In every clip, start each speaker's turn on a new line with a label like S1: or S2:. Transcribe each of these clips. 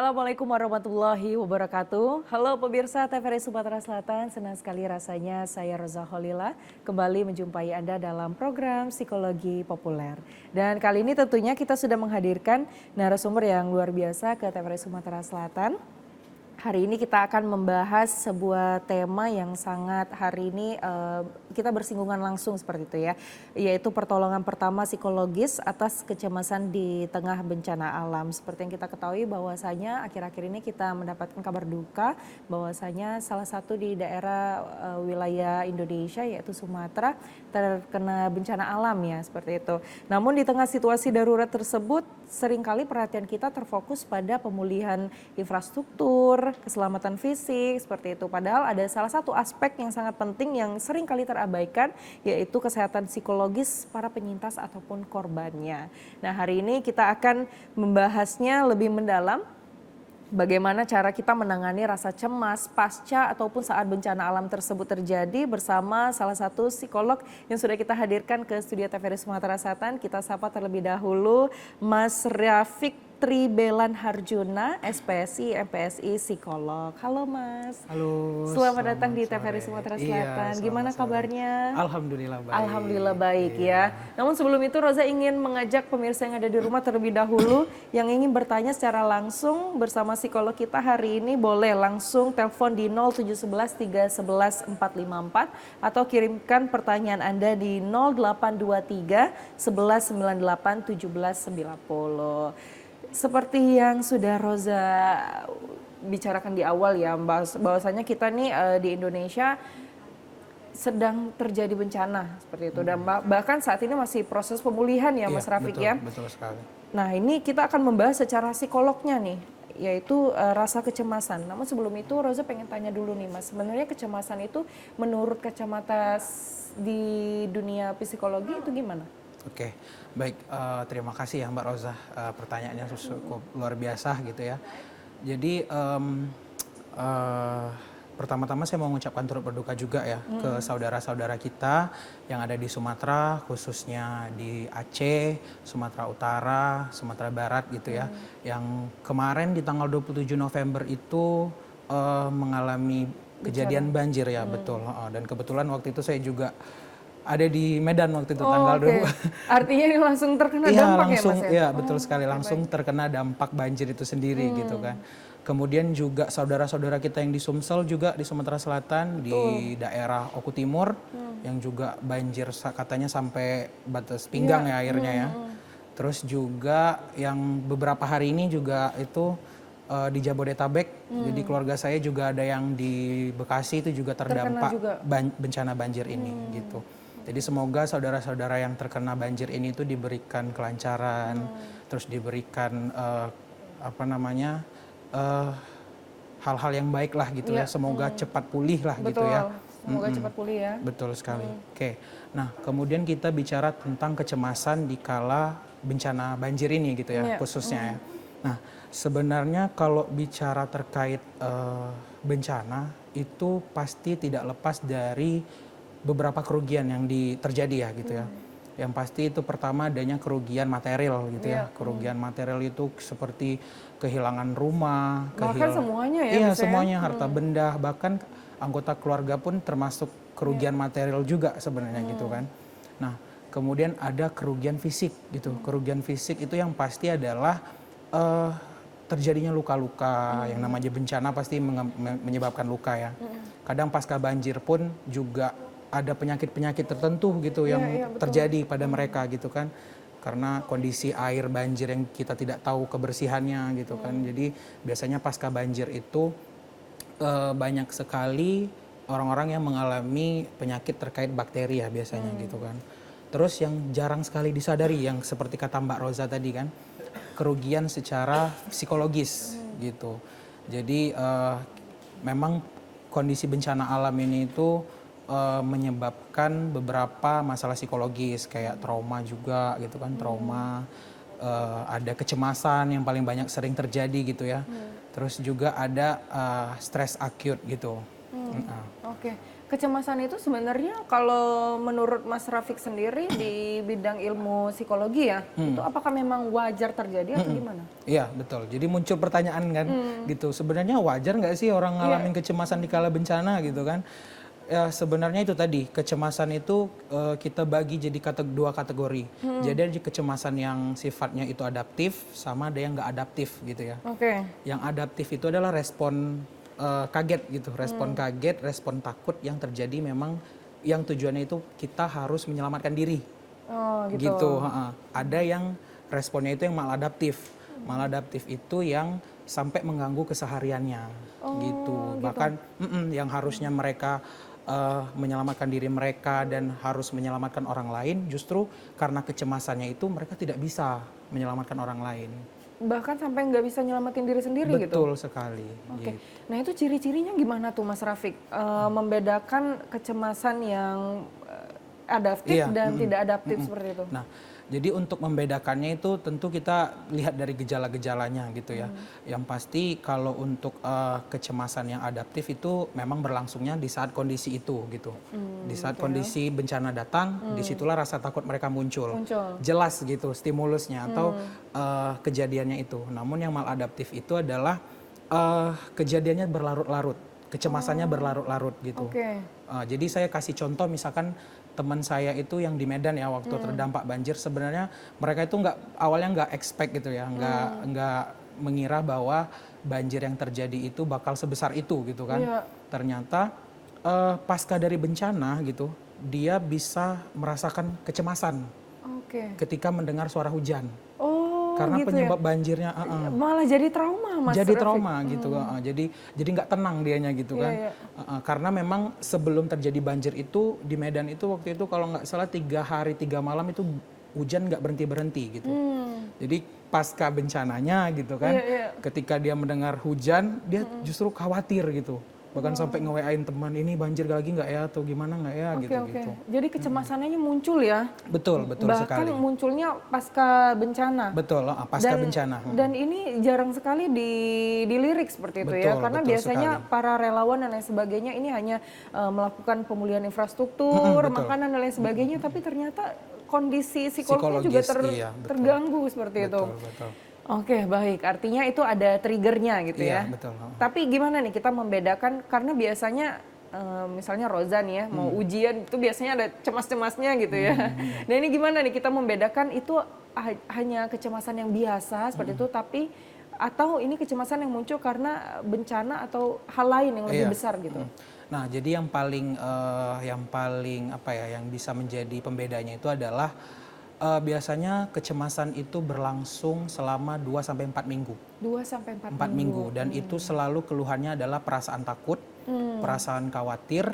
S1: Assalamualaikum warahmatullahi wabarakatuh. Halo pemirsa TVRI Sumatera Selatan, senang sekali rasanya saya Roza Kholila kembali menjumpai Anda dalam program Psikologi Populer. Dan kali ini tentunya kita sudah menghadirkan narasumber yang luar biasa ke TVRI Sumatera Selatan. Hari ini kita akan membahas sebuah tema yang sangat hari ini kita bersinggungan langsung seperti itu ya, yaitu pertolongan pertama psikologis atas kecemasan di tengah bencana alam. Seperti yang kita ketahui bahwasanya akhir-akhir ini kita mendapatkan kabar duka bahwasanya salah satu di daerah wilayah Indonesia yaitu Sumatera terkena bencana alam ya seperti itu. Namun di tengah situasi darurat tersebut seringkali perhatian kita terfokus pada pemulihan infrastruktur, keselamatan fisik seperti itu. Padahal ada salah satu aspek yang sangat penting yang sering kali terabaikan yaitu kesehatan psikologis para penyintas ataupun korbannya. Nah hari ini kita akan membahasnya lebih mendalam. Bagaimana cara kita menangani rasa cemas pasca ataupun saat bencana alam tersebut terjadi bersama salah satu psikolog yang sudah kita hadirkan ke studio TVRI Sumatera Selatan. Kita sapa terlebih dahulu Mas Rafiq Tribelan Harjuna, SPSI, MPSI, psikolog. Halo Mas.
S2: Halo.
S1: Selamat datang di TVRI Sumatera Selatan. Gimana kabarnya?
S2: Alhamdulillah baik.
S1: Alhamdulillah baik ya. Namun sebelum itu Roza ingin mengajak pemirsa yang ada di rumah terlebih dahulu yang ingin bertanya secara langsung bersama psikolog kita hari ini boleh langsung telepon di 0711 311 454 atau kirimkan pertanyaan Anda di 0823 1198 1790. Seperti yang sudah Roza bicarakan di awal ya, bahwasanya kita nih di Indonesia sedang terjadi bencana seperti itu dan bahkan saat ini masih proses pemulihan ya Mas Rafiq ya.
S2: Betul sekali.
S1: Nah ini kita akan membahas secara psikolognya nih, yaitu rasa kecemasan. Namun sebelum itu Roza pengen tanya dulu nih Mas, sebenarnya kecemasan itu menurut kacamata di dunia psikologi itu gimana?
S2: Oke, baik. Terima kasih ya Mbak Roza. Pertanyaannya cukup luar biasa gitu ya. Jadi pertama-tama saya mau mengucapkan turut berduka juga ya ke saudara-saudara kita yang ada di Sumatera, khususnya di Aceh, Sumatera Utara, Sumatera Barat gitu ya. Yang kemarin di tanggal 27 November itu mengalami kejadian banjir ya, betul. Dan kebetulan waktu itu saya juga ada di Medan waktu itu tanggal 20.
S1: Artinya ini langsung terkena
S2: Iya,
S1: dampak
S2: langsung,
S1: ya Mas ya?
S2: Iya betul sekali, langsung terkena dampak banjir itu sendiri gitu kan. Kemudian juga saudara-saudara kita yang di Sumsel juga di Sumatera Selatan, di daerah Oku Timur yang juga banjir katanya sampai batas pinggang ya airnya ya. Terus juga yang beberapa hari ini juga itu di Jabodetabek, jadi keluarga saya juga ada yang di Bekasi itu juga terdampak bencana banjir ini gitu. Jadi semoga saudara-saudara yang terkena banjir ini itu diberikan kelancaran, terus diberikan hal-hal yang baik lah gitu ya. Semoga cepat pulih lah gitu ya.
S1: Semoga cepat pulih ya.
S2: Betul sekali. Oke. Nah kemudian kita bicara tentang kecemasan di kala bencana banjir ini gitu ya khususnya ya. Nah sebenarnya kalau bicara terkait bencana itu pasti tidak lepas dari beberapa kerugian yang terjadi ya gitu ya. Yang pasti itu pertama adanya kerugian material gitu ya. Kerugian material itu seperti kehilangan rumah,
S1: bahkan semuanya ya.
S2: Iya, semuanya harta benda, bahkan anggota keluarga pun termasuk kerugian material juga sebenarnya gitu kan. Nah, kemudian ada kerugian fisik gitu. Kerugian fisik itu yang pasti adalah terjadinya luka-luka, yang namanya bencana pasti menyebabkan luka ya. Kadang pasca banjir pun juga ada penyakit-penyakit tertentu gitu yang terjadi pada mereka gitu kan. Karena kondisi air banjir yang kita tidak tahu kebersihannya gitu kan. Jadi biasanya pasca banjir itu banyak sekali orang-orang yang mengalami penyakit terkait bakteri ya biasanya gitu kan. Terus yang jarang sekali disadari yang seperti kata Mbak Roza tadi kan, kerugian secara psikologis gitu. Jadi memang kondisi bencana alam ini itu menyebabkan beberapa masalah psikologis kayak trauma juga gitu kan, trauma, ada kecemasan yang paling banyak sering terjadi gitu ya. Terus juga ada stres akut gitu.
S1: Oke. kecemasan itu sebenarnya kalau menurut Mas Rafiq sendiri di bidang ilmu psikologi ya, itu apakah memang wajar terjadi atau gimana?
S2: Iya, betul. Jadi muncul pertanyaan kan gitu. Sebenarnya wajar nggak sih orang ngalamin kecemasan di kala bencana gitu kan? Ya sebenarnya itu tadi, kecemasan itu kita bagi jadi dua kategori. Jadi ada kecemasan yang sifatnya itu adaptif sama ada yang nggak adaptif gitu ya.
S1: Oke.
S2: Yang adaptif itu adalah respon kaget gitu, respon kaget, respon takut yang terjadi memang yang tujuannya itu kita harus menyelamatkan diri.
S1: Oh gitu.
S2: Gitu, heeh. Ada yang responnya itu yang maladaptif. Maladaptif itu yang sampai mengganggu kesehariannya gitu. Bahkan yang harusnya mereka menyelamatkan diri mereka dan harus menyelamatkan orang lain, justru karena kecemasannya itu mereka tidak bisa menyelamatkan orang lain.
S1: Bahkan sampai nggak bisa nyelamatin diri sendiri gitu?
S2: Betul sekali.
S1: Oke.
S2: Gitu.
S1: Nah itu ciri-cirinya gimana tuh Mas Rafiq? Membedakan kecemasan yang adaptif dan tidak adaptif seperti itu?
S2: Nah, jadi untuk membedakannya itu tentu kita lihat dari gejala-gejalanya gitu ya. Yang pasti kalau untuk kecemasan yang adaptif itu memang berlangsungnya di saat kondisi itu gitu. Di saat kondisi bencana datang, disitulah rasa takut mereka muncul. Jelas gitu stimulusnya atau kejadiannya itu. Namun yang maladaptif itu adalah kejadiannya berlarut-larut, kecemasannya berlarut-larut gitu. Jadi saya kasih contoh misalkan teman saya itu yang di Medan ya waktu terdampak banjir, sebenarnya mereka itu awalnya nggak expect gitu ya, nggak mengira bahwa banjir yang terjadi itu bakal sebesar itu gitu kan. Ternyata pasca dari bencana gitu dia bisa merasakan kecemasan ketika mendengar suara hujan. Karena
S1: gitu
S2: penyebab
S1: ya?
S2: banjirnya
S1: Malah jadi trauma Mas
S2: jadi
S1: Rafiq?
S2: trauma gitu. Jadi nggak tenang dianya gitu kan. Karena memang sebelum terjadi banjir itu di Medan itu waktu itu kalau nggak salah 3 hari 3 malam itu hujan nggak berhenti gitu. Jadi pasca bencananya gitu kan, ketika dia mendengar hujan dia justru khawatir gitu. Bahkan sampai nge-WA-in teman, ini banjir lagi nggak ya atau gimana nggak ya gitu.
S1: Jadi kecemasannya muncul ya?
S2: Betul sekali.
S1: Bahkan munculnya pasca bencana?
S2: Betul, pasca bencana.
S1: Dan ini jarang sekali dilirik seperti itu ya? Karena biasanya para relawan dan lain sebagainya ini hanya melakukan pemulihan infrastruktur, makanan dan lain sebagainya, tapi ternyata kondisi psikologisnya juga terganggu seperti itu.
S2: Betul.
S1: Oke, baik. Artinya itu ada triggernya gitu ya.
S2: Betul.
S1: Tapi gimana nih kita membedakan, karena biasanya misalnya Rozan ya mau ujian itu biasanya ada cemas-cemasnya gitu ya. Nah ini gimana nih kita membedakan itu hanya kecemasan yang biasa seperti itu, tapi atau ini kecemasan yang muncul karena bencana atau hal lain yang lebih besar gitu.
S2: Nah, jadi yang paling apa ya, yang bisa menjadi pembedanya itu adalah biasanya kecemasan itu berlangsung selama 2 sampai 4 minggu.
S1: 2 sampai 4
S2: minggu. Dan itu selalu keluhannya adalah perasaan takut, perasaan khawatir,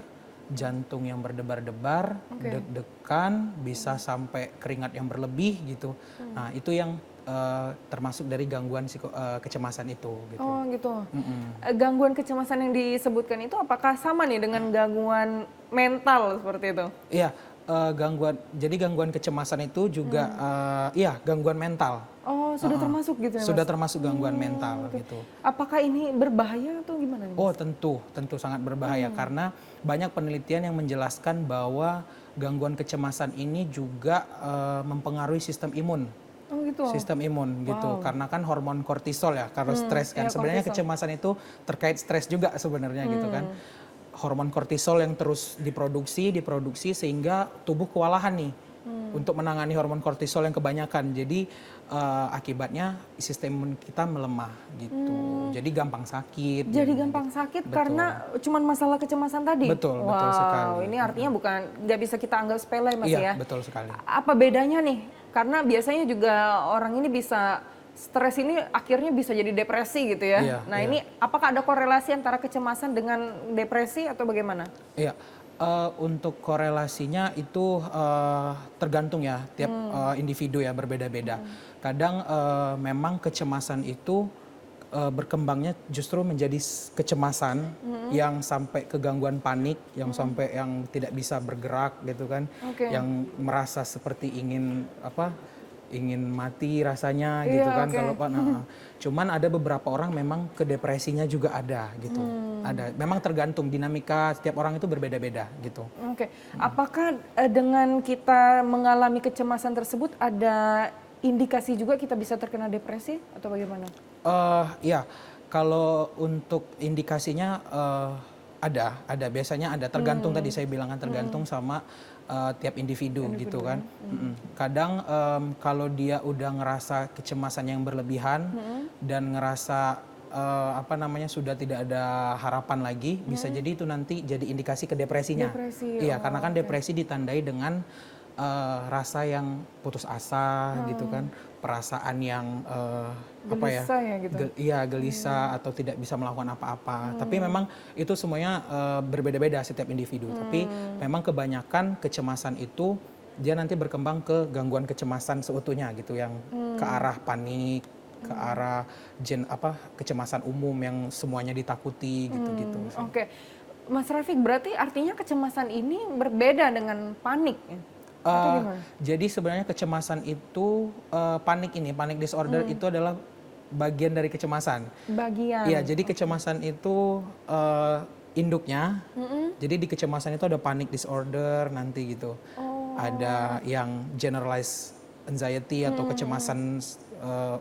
S2: jantung yang berdebar-debar, deg-degan, bisa sampai keringat yang berlebih gitu. Nah, itu yang termasuk dari gangguan kecemasan itu gitu.
S1: Oh gitu. Gangguan kecemasan yang disebutkan itu apakah sama nih dengan gangguan mental seperti itu?
S2: Iya, gangguan kecemasan itu juga gangguan mental.
S1: Oh, sudah termasuk gitu ya, Mas?
S2: Sudah termasuk gangguan mental gitu.
S1: Apakah ini berbahaya atau gimana nih, Mas?
S2: Oh, tentu sangat berbahaya karena banyak penelitian yang menjelaskan bahwa gangguan kecemasan ini juga mempengaruhi sistem imun.
S1: Oh gitu.
S2: Sistem imun gitu. Karena kan hormon kortisol ya, kalau stres kan. Sebenarnya kecemasan itu terkait stres juga sebenarnya gitu kan. Hormon kortisol yang terus diproduksi sehingga tubuh kewalahan nih untuk menangani hormon kortisol yang kebanyakan. Jadi akibatnya sistem imun kita melemah gitu. Jadi gampang sakit.
S1: Jadi gampang sakit karena cuma masalah kecemasan tadi.
S2: Betul sekali.
S1: Ini artinya nggak bisa kita anggap sepele, Mas ya.
S2: Iya, betul sekali.
S1: Apa bedanya nih? Karena biasanya juga orang ini bisa stres ini akhirnya bisa jadi depresi gitu ya. Ini apakah ada korelasi antara kecemasan dengan depresi atau bagaimana?
S2: Iya, untuk korelasinya itu tergantung ya, tiap individu ya berbeda-beda. Kadang memang kecemasan itu berkembangnya justru menjadi kecemasan yang sampai ke gangguan panik, yang sampai yang tidak bisa bergerak gitu kan, yang merasa seperti ingin mati rasanya gitu kan kalau cuman ada beberapa orang memang ke depresinya juga ada gitu. Ada. Memang tergantung dinamika setiap orang itu berbeda-beda gitu.
S1: Oke. Apakah dengan kita mengalami kecemasan tersebut ada indikasi juga kita bisa terkena depresi atau bagaimana?
S2: Ya, kalau untuk indikasinya ada. Biasanya ada. Tergantung tadi saya bilang kan tergantung sama tiap individu gitu kan. Kadang kalau dia udah ngerasa kecemasan yang berlebihan dan ngerasa sudah tidak ada harapan lagi, bisa jadi itu nanti jadi indikasi ke depresinya.
S1: Depresi.
S2: Iya, karena kan depresi ditandai dengan rasa yang putus asa gitu kan, perasaan yang
S1: Gelisah ya gitu.
S2: gelisah atau tidak bisa melakukan apa-apa. Tapi memang itu semuanya berbeda-beda setiap individu. Tapi memang kebanyakan kecemasan itu dia nanti berkembang ke gangguan kecemasan seutuhnya gitu, yang ke arah panik, ke arah kecemasan umum yang semuanya ditakuti gitu-gitu.
S1: Oke. Mas Rafiq, berarti artinya kecemasan ini berbeda dengan panik ya? Atau gimana?
S2: Jadi sebenarnya kecemasan itu panik disorder itu adalah bagian dari kecemasan.
S1: Bagian.
S2: Iya, jadi kecemasan itu induknya. Jadi di kecemasan itu ada panic disorder nanti gitu. Ada yang generalized anxiety atau kecemasan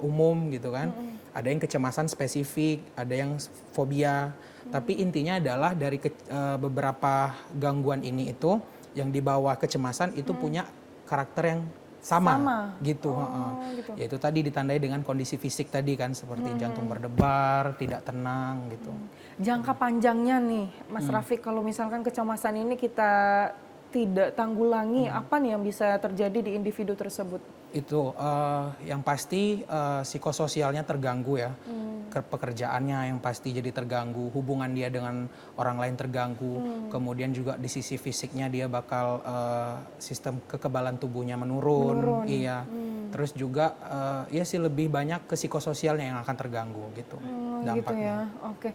S2: umum gitu kan. Ada yang kecemasan spesifik, ada yang fobia. Tapi intinya adalah dari beberapa gangguan ini itu yang di bawah kecemasan itu punya karakter yang sama. Gitu.
S1: Gitu.
S2: Yaitu tadi ditandai dengan kondisi fisik tadi kan, seperti jantung berdebar, tidak tenang gitu.
S1: Jangka panjangnya nih Mas Rafiq, kalau misalkan kecemasan ini kita tidak tanggulangi, apa nih yang bisa terjadi di individu tersebut?
S2: Itu yang pasti psikososialnya terganggu ya. Pekerjaannya yang pasti jadi terganggu, hubungan dia dengan orang lain terganggu, kemudian juga di sisi fisiknya dia bakal sistem kekebalan tubuhnya menurun. Iya. Terus juga ya sih lebih banyak ke psikososialnya yang akan terganggu gitu dampaknya.
S1: Gitu ya. Oke.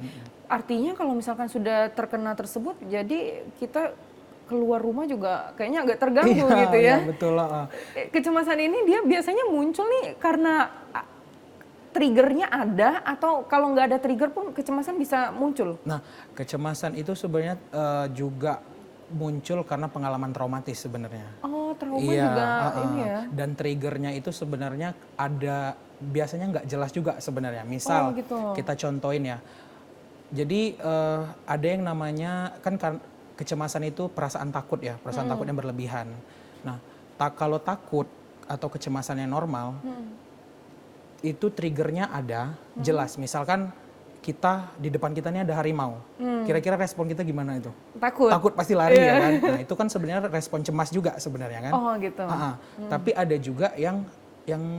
S1: Artinya kalau misalkan sudah terkena tersebut, jadi kita keluar rumah juga kayaknya agak terganggu gitu ya.
S2: Iya, betul.
S1: Kecemasan ini dia biasanya muncul nih karena triggernya ada, atau kalau nggak ada trigger pun kecemasan bisa muncul?
S2: Nah, kecemasan itu sebenarnya juga muncul karena pengalaman traumatis sebenarnya.
S1: Oh, trauma juga ini ya.
S2: Dan triggernya itu sebenarnya ada, biasanya nggak jelas juga sebenarnya. Misal
S1: gitu.
S2: kita contohin ya. Jadi ada yang namanya kan kecemasan itu perasaan takut ya, perasaan takut yang berlebihan. Nah, kalau takut atau kecemasan yang normal, itu triggernya ada, jelas. Misalkan di depan kita ini ada harimau. Kira-kira respon kita gimana itu?
S1: Takut.
S2: Takut, pasti lari ya kan. Nah, itu kan sebenarnya respon cemas juga sebenarnya kan.
S1: Oh gitu.
S2: Tapi ada juga yang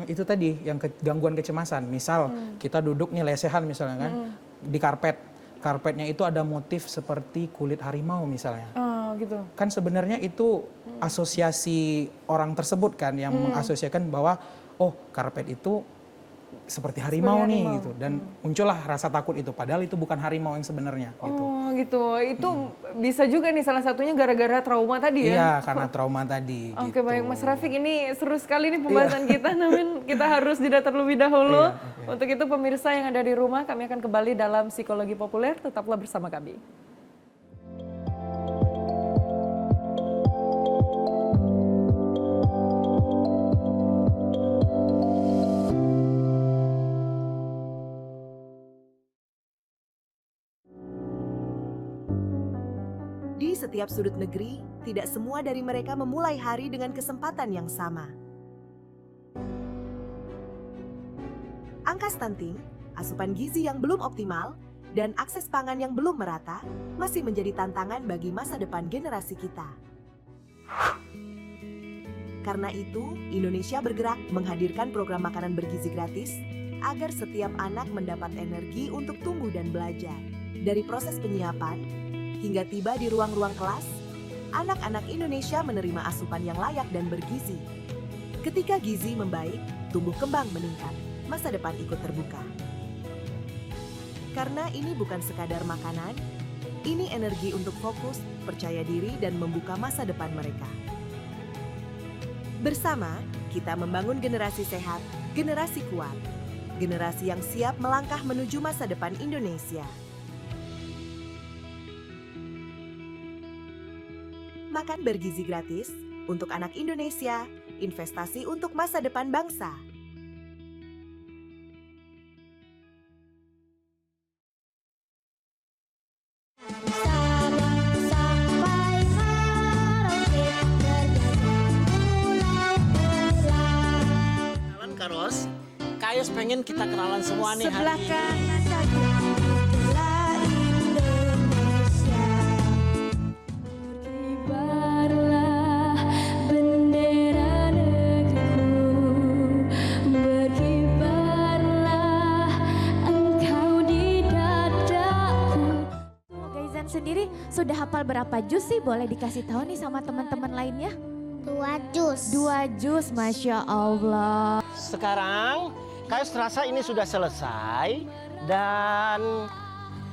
S2: itu tadi, yang gangguan kecemasan. Misal kita duduk nih lesehan misalnya kan, di karpet. Karpetnya itu ada motif seperti kulit harimau misalnya.
S1: Gitu.
S2: Kan sebenarnya itu asosiasi orang tersebut kan yang mengasosiasikan bahwa oh, karpet itu seperti harimau nih gitu, dan muncullah rasa takut itu, padahal itu bukan harimau yang sebenarnya gitu.
S1: Oh gitu. Itu bisa juga nih salah satunya gara-gara trauma tadi ya.
S2: Iya, karena trauma tadi.
S1: Oke, baik Mas Rafiq, ini seru sekali nih pembahasan kita, namun kita harus jeda terlebih dahulu. Untuk itu pemirsa yang ada di rumah, kami akan kembali dalam Psikologi Populer, tetaplah bersama kami.
S3: Di setiap sudut negeri, tidak semua dari mereka memulai hari dengan kesempatan yang sama. Angka stunting, asupan gizi yang belum optimal, dan akses pangan yang belum merata masih menjadi tantangan bagi masa depan generasi kita. Karena itu, Indonesia bergerak menghadirkan program makanan bergizi gratis agar setiap anak mendapat energi untuk tumbuh dan belajar. Dari proses penyiapan hingga tiba di ruang-ruang kelas, anak-anak Indonesia menerima asupan yang layak dan bergizi. Ketika gizi membaik, tumbuh kembang meningkat, masa depan ikut terbuka. Karena ini bukan sekadar makanan, ini energi untuk fokus, percaya diri, dan membuka masa depan mereka. Bersama, kita membangun generasi sehat, generasi kuat, generasi yang siap melangkah menuju masa depan Indonesia. Makan Bergizi Gratis untuk anak Indonesia, investasi untuk masa depan bangsa.
S4: Kenalan Karos, Kayos pengen kita kenalan semua nih hari
S5: Sebelah
S4: ini.
S5: kanan saja itulah Indonesia. Berkibarlah bendera negeriku, berkibarlah engkau di dadaku. Gaizan sendiri sudah hafal berapa juz sih? Boleh dikasih tahu nih sama teman-teman lainnya?
S6: 2 jus.
S5: 2 juz, Masya Allah.
S4: Sekarang Kayos rasa ini sudah selesai dan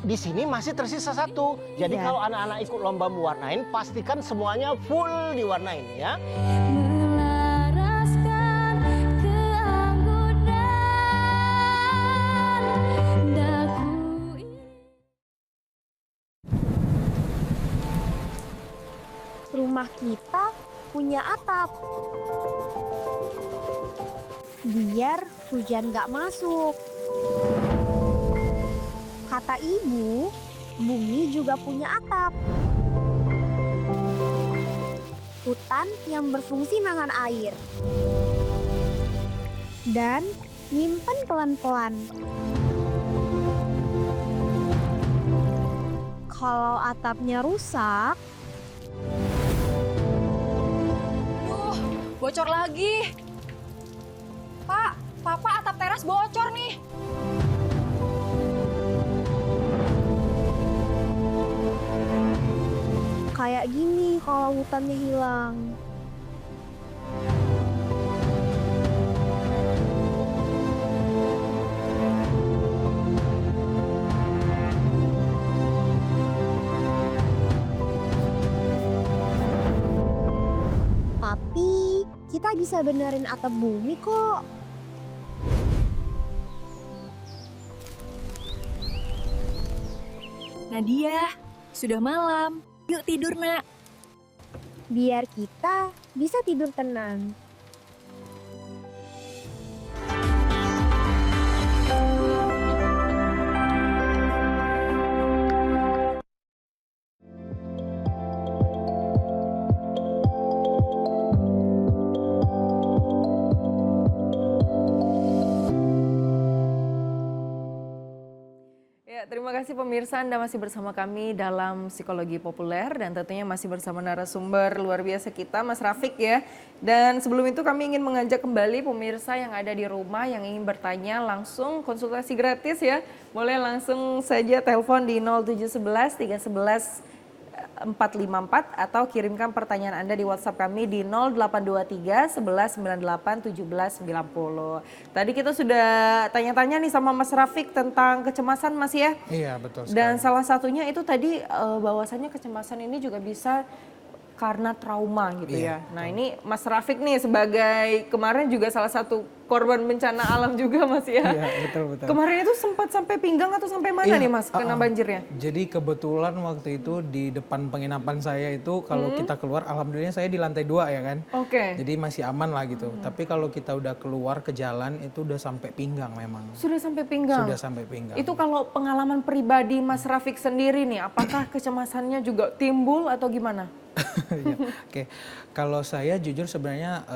S4: di sini masih tersisa 1. Jadi
S5: Iya.
S4: kalau anak-anak ikut lomba mewarnain, pastikan semuanya full diwarnain ya.
S5: Melaraskan keanggunan daku ini.
S6: Rumah kita punya atap. Biar hujan gak masuk. Kata ibu, bumi juga punya atap. Hutan yang berfungsi nahan air. Dan nyimpen pelan-pelan. Kalau atapnya rusak,
S7: Bocor lagi. Pak, Papa atap teras bocor nih.
S6: kayak gini kalau hutannya hilang. Tapi kita bisa benerin atap bumi kok.
S7: Nadia, sudah malam. Yuk tidur, Nak.
S6: Biar kita bisa tidur tenang.
S1: Ya, terima kasih pemirsa, Anda masih bersama kami dalam Psikologi Populer dan tentunya masih bersama narasumber luar biasa kita, Mas Rafiq ya. Dan sebelum itu kami ingin mengajak kembali pemirsa yang ada di rumah yang ingin bertanya langsung konsultasi gratis ya. Boleh langsung saja telepon di 0711 311 454 atau kirimkan pertanyaan Anda di WhatsApp kami di 0823 1198 1790. Tadi kita sudah tanya-tanya nih sama Mas Rafiq tentang kecemasan Mas ya.
S2: Iya, betul sekali.
S1: Dan salah satunya itu tadi bahwasannya kecemasan ini juga bisa karena trauma gitu
S2: Iya,
S1: ya. Nah ini Mas Rafiq nih sebagai kemarin juga salah satu korban bencana alam juga Mas ya.
S2: Iya, betul.
S1: Kemarin itu sempat sampai pinggang atau sampai mana
S2: Iya,
S1: nih Mas kena banjirnya?
S2: Jadi kebetulan waktu itu di depan penginapan saya itu kalau kita keluar, alhamdulillah saya di lantai 2 ya kan.
S1: Oke.
S2: Jadi masih aman lah gitu. Tapi kalau kita udah keluar ke jalan itu udah sampai pinggang memang.
S1: Sudah sampai pinggang?
S2: Sudah sampai pinggang.
S1: Itu kalau pengalaman pribadi Mas Rafiq sendiri nih, apakah kecemasannya juga timbul atau gimana?
S2: Ya, oke, kalau saya jujur sebenarnya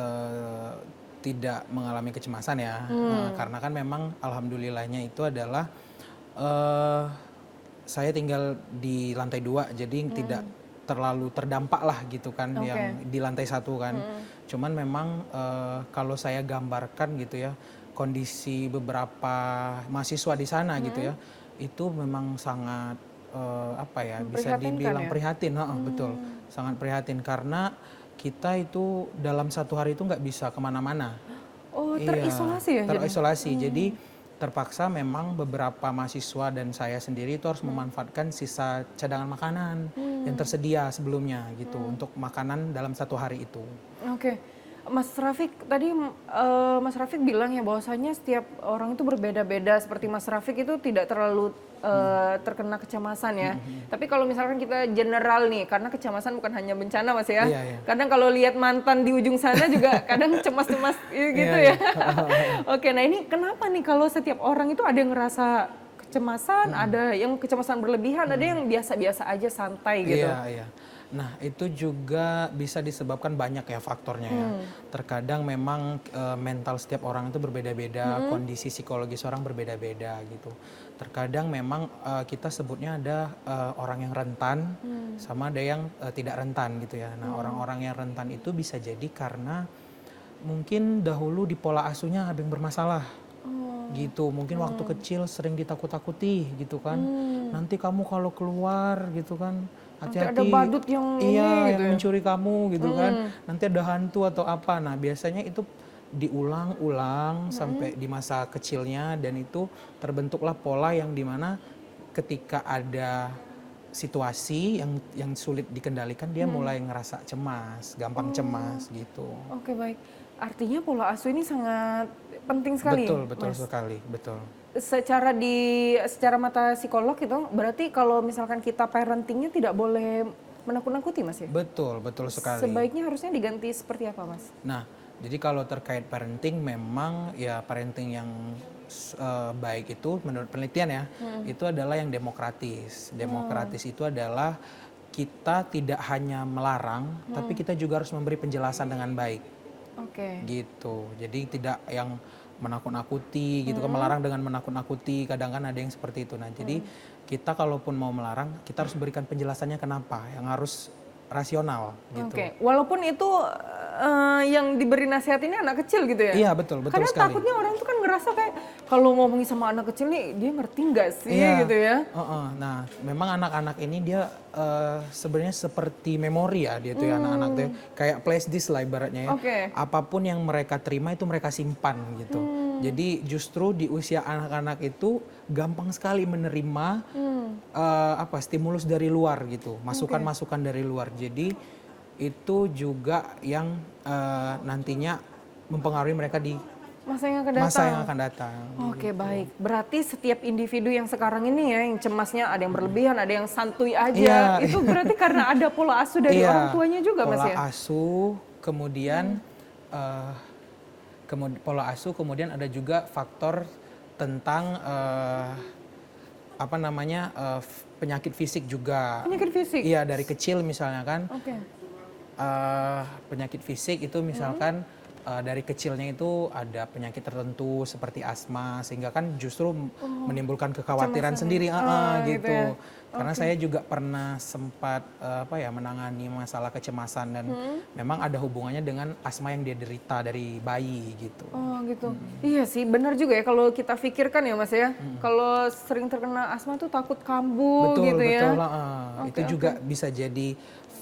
S2: tidak mengalami kecemasan ya, karena kan memang alhamdulillahnya itu adalah saya tinggal di lantai 2, jadi tidak terlalu terdampak lah gitu kan, yang di lantai 1 kan. Cuman memang kalau saya gambarkan gitu ya, kondisi beberapa mahasiswa di sana gitu ya, itu memang sangat apa ya, bisa dibilang
S1: ya?
S2: prihatin, betul, sangat prihatin karena kita itu dalam 1 hari itu nggak bisa kemana-mana.
S1: Oh, terisolasi ya?
S2: Terisolasi, jadi terpaksa memang beberapa mahasiswa dan saya sendiri itu harus memanfaatkan sisa cadangan makanan yang tersedia sebelumnya gitu untuk makanan dalam 1 hari itu.
S1: Oke. Mas Rafiq, tadi Mas Rafiq bilang ya bahwasanya setiap orang itu berbeda-beda. Seperti Mas Rafiq itu tidak terlalu terkena kecemasan ya. Tapi kalau misalkan kita general nih, karena kecemasan bukan hanya bencana Mas ya.
S2: Iya, iya.
S1: Kadang kalau lihat mantan di ujung sana juga kadang cemas-cemas gitu
S2: Iya,
S1: ya. Oke, nah ini kenapa nih kalau setiap orang itu ada yang ngerasa kecemasan, ada yang kecemasan berlebihan, ada yang biasa-biasa aja santai gitu.
S2: Iya, iya. Nah, itu juga bisa disebabkan banyak ya faktornya ya. Terkadang memang mental setiap orang itu berbeda-beda, kondisi psikologis orang berbeda-beda gitu. Terkadang memang kita sebutnya ada orang yang rentan, sama ada yang tidak rentan gitu ya. Nah, orang-orang yang rentan itu bisa jadi karena mungkin dahulu di pola asuhnya ada yang bermasalah. Gitu, mungkin waktu kecil sering ditakut-takuti gitu kan. Nanti kamu kalau keluar gitu kan, hati-hati.
S1: Nanti ada badut yang
S2: iya,
S1: gitu
S2: yang
S1: ya?
S2: mencuri kamu gitu kan. Nanti ada hantu atau apa. Nah, biasanya itu diulang-ulang sampai di masa kecilnya, dan itu terbentuklah pola yang dimana ketika ada situasi yang sulit dikendalikan, dia mulai ngerasa cemas, gampang cemas gitu.
S1: Oke, baik. Artinya pola asuh ini sangat penting sekali.
S2: Betul
S1: Mas.
S2: sekali, betul.
S1: Secara mata psikolog itu berarti kalau misalkan kita parentingnya tidak boleh menakut-nakuti Mas ya?
S2: Betul sekali.
S1: Sebaiknya harusnya diganti seperti apa Mas?
S2: Nah, jadi kalau terkait parenting, memang ya parenting yang baik itu menurut penelitian ya, itu adalah yang demokratis. Demokratis itu adalah kita tidak hanya melarang, tapi kita juga harus memberi penjelasan dengan baik.
S1: Oke.
S2: Gitu. Jadi tidak yang menakut-nakuti gitu kan, melarang dengan menakut-nakuti, kadang kan ada yang seperti itu. Nah, jadi kita kalaupun mau melarang, kita harus berikan penjelasannya kenapa, yang harus rasional gitu.
S1: Oke, walaupun itu yang diberi nasihat ini anak kecil gitu ya?
S2: Iya, betul
S1: Karena
S2: sekali.
S1: takutnya orang tuh kan ngerasa kayak kalau ngomongin sama anak kecil nih, dia ngerti nggak sih gitu ya?
S2: Nah, memang anak-anak ini dia sebenarnya seperti memori ya, dia tuh ya, anak-anak tuh kayak flash disk lah ibaratnya ya.
S1: Oke.
S2: Apapun yang mereka terima itu mereka simpan gitu. Jadi justru di usia anak-anak itu gampang sekali menerima stimulus dari luar gitu, masukan-masukan dari luar. Jadi itu juga yang nantinya mempengaruhi mereka di
S1: Masa yang akan datang.
S2: masa yang akan datang.
S1: Oke, baik. Berarti setiap individu yang sekarang ini ya, yang cemasnya ada yang berlebihan, ada yang santuy aja.
S2: Iya.
S1: Itu berarti karena ada pola asuh dari
S2: Iya,
S1: orang tuanya juga Mas ya?
S2: pola asuh, kemudian pola asuh, kemudian ada juga faktor tentang penyakit fisik juga.
S1: Penyakit fisik?
S2: Iya, dari kecil misalnya kan.
S1: Oke.
S2: Penyakit fisik itu misalkan dari kecilnya itu ada penyakit tertentu seperti asma, sehingga kan justru menimbulkan kekhawatiran sendiri gitu.
S1: ya.
S2: Karena saya juga pernah sempat menangani masalah kecemasan, dan memang ada hubungannya dengan asma yang dia derita dari bayi gitu.
S1: Oh gitu. Iya sih, benar juga ya kalau kita pikirkan ya Mas ya. Kalau sering terkena asma tuh takut kambuh gitu ya.
S2: Betul. Itu
S1: Oke,
S2: juga bisa jadi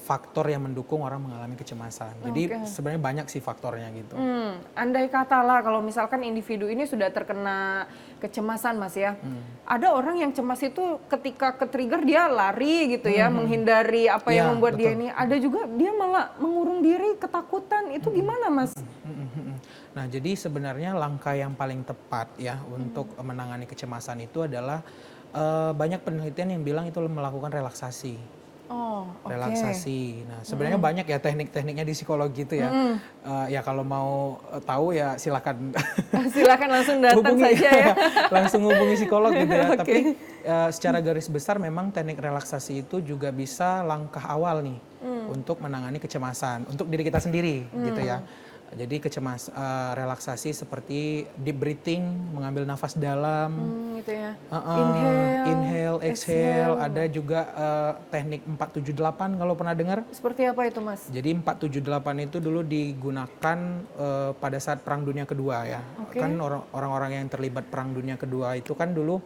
S2: faktor yang mendukung orang mengalami kecemasan. Jadi sebenarnya banyak sih faktornya gitu.
S1: Andai kata lah kalau misalkan individu ini sudah terkena kecemasan Mas ya. Ada orang yang cemas itu ketika ke-trigger dia lari gitu ya, menghindari apa yang
S2: Ya,
S1: membuat dia
S2: betul.
S1: ini. Ada juga dia malah mengurung diri, ketakutan. Itu gimana Mas?
S2: Nah, jadi sebenarnya langkah yang paling tepat ya untuk menangani kecemasan itu adalah banyak penelitian yang bilang itu melakukan relaksasi.
S1: Oh, oke.
S2: Relaksasi. Nah, sebenarnya banyak ya teknik-tekniknya di psikologi itu ya. Ya kalau mau tahu ya silakan
S1: Silakan langsung datang saja ya.
S2: langsung hubungi psikolog gitu ya.
S1: Oke.
S2: Tapi secara garis besar memang teknik relaksasi itu juga bisa langkah awal nih untuk menangani kecemasan untuk diri kita sendiri gitu ya. Jadi relaksasi seperti deep breathing, mengambil nafas dalam.
S1: Gitu ya.
S2: Inhale, exhale. Ada juga teknik 478 kalau pernah dengar.
S1: Seperti apa itu Mas?
S2: Jadi 478 itu dulu digunakan pada saat Perang Dunia Kedua ya.
S1: Oke.
S2: Kan orang-orang yang terlibat Perang Dunia Kedua itu kan dulu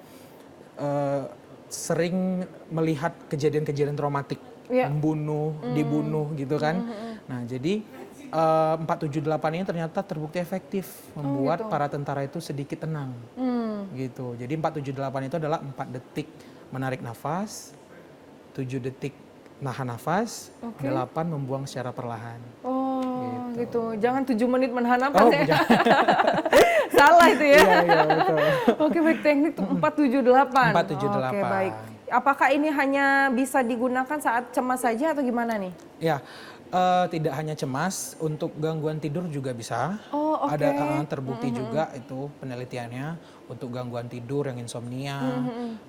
S2: sering melihat kejadian-kejadian traumatik,
S1: Iya.
S2: membunuh, dibunuh gitu kan. Nah, jadi 478 ini ternyata terbukti efektif membuat para tentara itu sedikit tenang. Gitu. Jadi 478 itu adalah 4 detik menarik nafas, 7 detik nahan nafas, 8 membuang secara perlahan.
S1: Oh gitu. Jangan 7 menit menahan napas ya. Salah itu ya.
S2: Iya, betul.
S1: Oke, baik, teknik 478.
S2: 478.
S1: Oke, baik. Apakah ini hanya bisa digunakan saat cemas saja atau gimana nih?
S2: Ya, tidak hanya cemas, untuk gangguan tidur juga bisa.
S1: Oh, oke.
S2: Ada terbukti juga itu penelitiannya untuk gangguan tidur yang insomnia,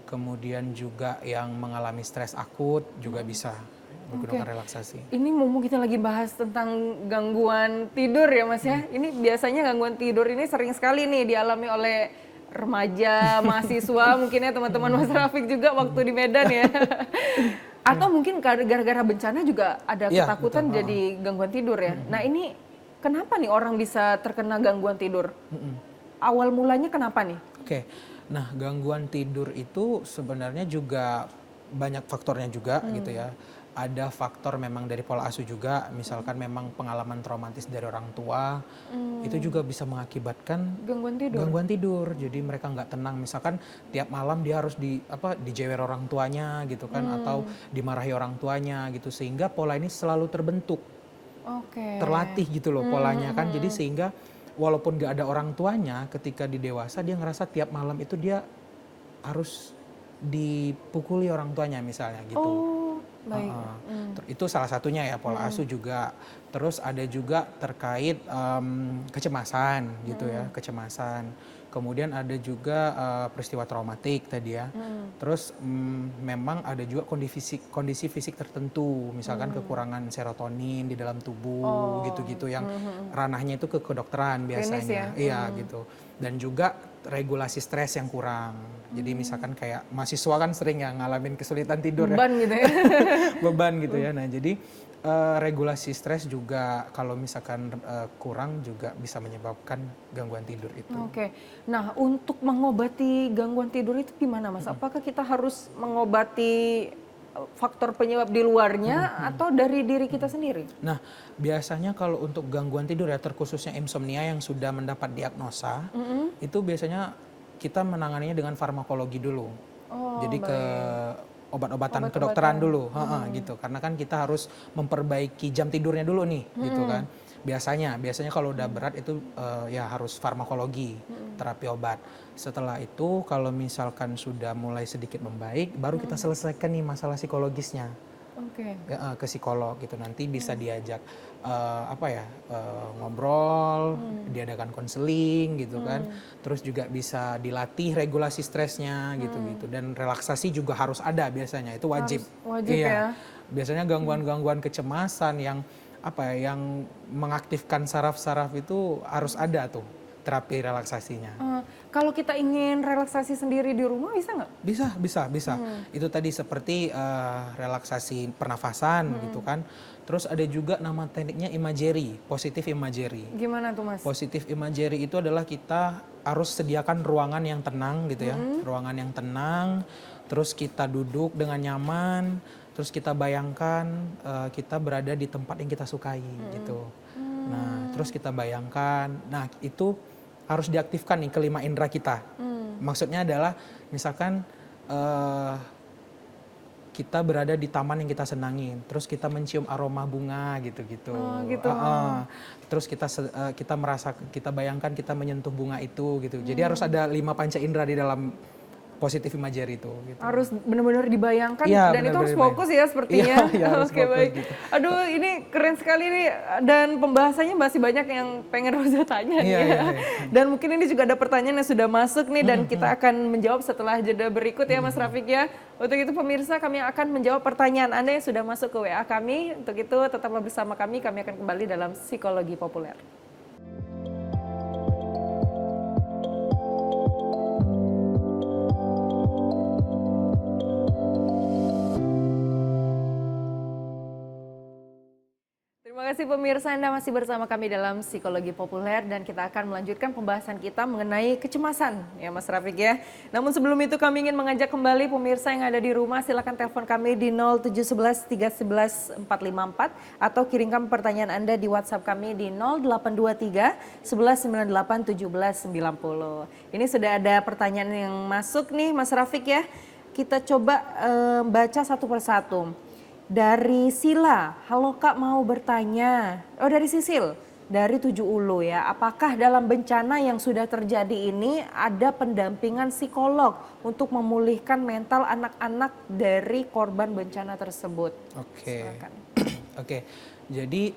S2: kemudian juga yang mengalami stres akut juga bisa menggunakan relaksasi.
S1: Ini mumpung kita lagi bahas tentang gangguan tidur ya Mas ya. Ini biasanya gangguan tidur ini sering sekali nih dialami oleh remaja, mahasiswa, mungkin ya teman-teman Mas Rafiq juga waktu di Medan ya. Atau mungkin gara-gara bencana juga ada
S2: Iya,
S1: ketakutan
S2: betul.
S1: jadi gangguan tidur ya. Nah ini kenapa nih orang bisa terkena gangguan tidur? Awal mulanya kenapa nih?
S2: Oke, nah gangguan tidur itu sebenarnya juga banyak faktornya juga gitu ya. Ada faktor memang dari pola asuh juga, misalkan memang pengalaman traumatis dari orang tua, itu juga bisa mengakibatkan
S1: Gangguan tidur?
S2: gangguan tidur. Jadi mereka nggak tenang, misalkan tiap malam dia harus dijewer orang tuanya gitu kan, atau dimarahi orang tuanya gitu, sehingga pola ini selalu terbentuk,
S1: Oke.
S2: terlatih gitu loh polanya kan. Jadi sehingga walaupun nggak ada orang tuanya, ketika di dewasa dia ngerasa tiap malam itu dia harus dipukuli orang tuanya misalnya gitu.
S1: Oh, baik.
S2: Itu salah satunya ya, pola asuh juga. Terus ada juga terkait kecemasan gitu ya, kecemasan. Kemudian ada juga peristiwa traumatik tadi ya. Terus memang ada juga kondisi fisik tertentu, misalkan kekurangan serotonin di dalam tubuh gitu-gitu yang ranahnya itu ke kedokteran biasanya.
S1: ya?
S2: Iya gitu. Dan juga regulasi stres yang kurang. Jadi misalkan kayak mahasiswa kan sering ya ngalamin kesulitan tidur ya.
S1: Beban gitu ya.
S2: Beban gitu ya. Nah jadi regulasi stres juga kalau misalkan kurang juga bisa menyebabkan gangguan tidur itu.
S1: Oke. Nah, untuk mengobati gangguan tidur itu gimana Mas? Apakah kita harus mengobati faktor penyebab di luarnya atau dari diri kita sendiri?
S2: Nah biasanya kalau untuk gangguan tidur ya, terkhususnya insomnia yang sudah mendapat diagnosa, itu biasanya kita menanganinya dengan farmakologi dulu.
S1: Oh,
S2: Jadi ke obat-obatan
S1: Obat-obatan.
S2: kedokteran dulu, gitu. Karena kan kita harus memperbaiki jam tidurnya dulu nih, gitu kan. Biasanya kalau udah berat itu ya harus farmakologi, terapi obat. Setelah itu kalau misalkan sudah mulai sedikit membaik, baru kita selesaikan nih masalah psikologisnya.
S1: Oke.
S2: Ke psikolog gitu, nanti bisa diajak ngobrol, diadakan konseling gitu kan, terus juga bisa dilatih regulasi stresnya gitu, dan relaksasi juga harus ada biasanya, itu wajib.
S1: Wajib ya.
S2: Biasanya gangguan-gangguan kecemasan yang yang mengaktifkan saraf-saraf itu harus ada tuh terapi relaksasinya.
S1: Kalau kita ingin relaksasi sendiri di rumah bisa nggak?
S2: Bisa. Itu tadi seperti relaksasi pernafasan gitu kan. Terus ada juga nama tekniknya imagery, positive imagery.
S1: Gimana tuh Mas?
S2: Positive imagery itu adalah kita harus sediakan ruangan yang tenang gitu ya. Ruangan yang tenang, terus kita duduk dengan nyaman, terus kita bayangkan kita berada di tempat yang kita sukai gitu. Nah, terus kita bayangkan, nah itu harus diaktifkan nih kelima indera kita. Maksudnya adalah misalkan kita berada di taman yang kita senangin, terus kita mencium aroma bunga gitu-gitu.
S1: Gitu.
S2: Terus kita merasa, kita bayangkan kita menyentuh bunga itu gitu. Jadi harus ada 5 panca indera di dalam positive imagery itu. Gitu.
S1: Harus benar-benar dibayangkan
S2: Iya,
S1: dan itu harus
S2: benar-benar
S1: fokus ya sepertinya.
S2: Iya, harus
S1: Oke,
S2: fokus
S1: baik.
S2: gitu.
S1: Aduh, ini keren sekali nih dan pembahasannya masih banyak yang pengen Roza tanya nih
S2: Iya,
S1: ya.
S2: iya.
S1: Dan mungkin ini juga ada pertanyaan yang sudah masuk nih dan kita akan menjawab setelah jeda berikut ya Mas Rafiq ya. Untuk itu pemirsa, kami akan menjawab pertanyaan Anda yang sudah masuk ke WA kami. Untuk itu tetaplah bersama kami akan kembali dalam Psikologi Populer. Terima kasih pemirsa, Anda masih bersama kami dalam Psikologi Populer dan kita akan melanjutkan pembahasan kita mengenai kecemasan ya Mas Rafiq ya. Namun sebelum itu kami ingin mengajak kembali pemirsa yang ada di rumah, silakan telepon kami di 0711 311 454 atau kirimkan pertanyaan Anda di WhatsApp kami di 0823 1198 1790. Ini sudah ada pertanyaan yang masuk nih Mas Rafiq ya. Kita coba baca satu persatu. Dari Sila, halo Kak mau bertanya. Oh dari Sisil. dari Tujuh Ulu ya. Apakah dalam bencana yang sudah terjadi ini ada pendampingan psikolog untuk memulihkan mental anak-anak dari korban bencana tersebut?
S2: Oke.
S1: Silakan.
S2: Oke. Jadi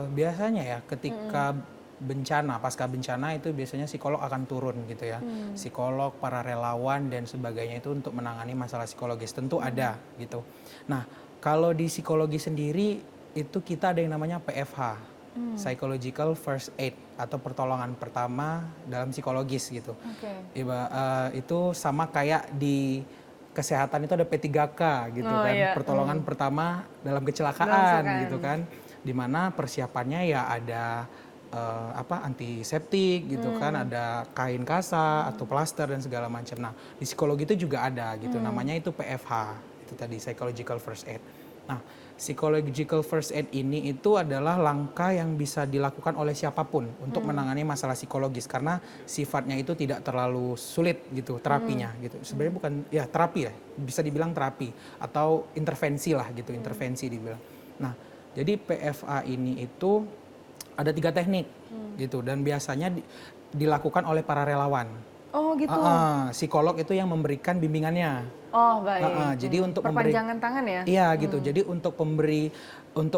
S2: biasanya ya ketika bencana, pasca bencana itu biasanya psikolog akan turun gitu ya. Psikolog, para relawan dan sebagainya itu untuk menangani masalah psikologis tentu ada gitu. Nah, kalau di psikologi sendiri itu kita ada yang namanya PFH, Psychological First Aid atau pertolongan pertama dalam psikologis gitu. Itu sama kayak di kesehatan itu ada P3K gitu kan,
S1: iya.
S2: pertolongan pertama dalam kecelakaan gitu kan, dimana persiapannya ya ada antiseptik gitu kan, ada kain kasa atau plaster dan segala macam. Nah di psikologi itu juga ada gitu, namanya itu PFH, itu tadi Psychological First Aid. Nah Psychological First Aid ini itu adalah langkah yang bisa dilakukan oleh siapapun untuk menangani masalah psikologis karena sifatnya itu tidak terlalu sulit gitu terapinya gitu. Sebenarnya bukan ya terapi ya, bisa dibilang terapi atau intervensi lah gitu, intervensi dibilang. Nah, jadi PFA ini itu ada 3 teknik gitu dan biasanya dilakukan oleh para relawan.
S1: Oh gitu.
S2: Psikolog itu yang memberikan bimbingannya.
S1: Oh baik.
S2: Jadi untuk
S1: perpanjangan tangan ya?
S2: Iya gitu. Jadi untuk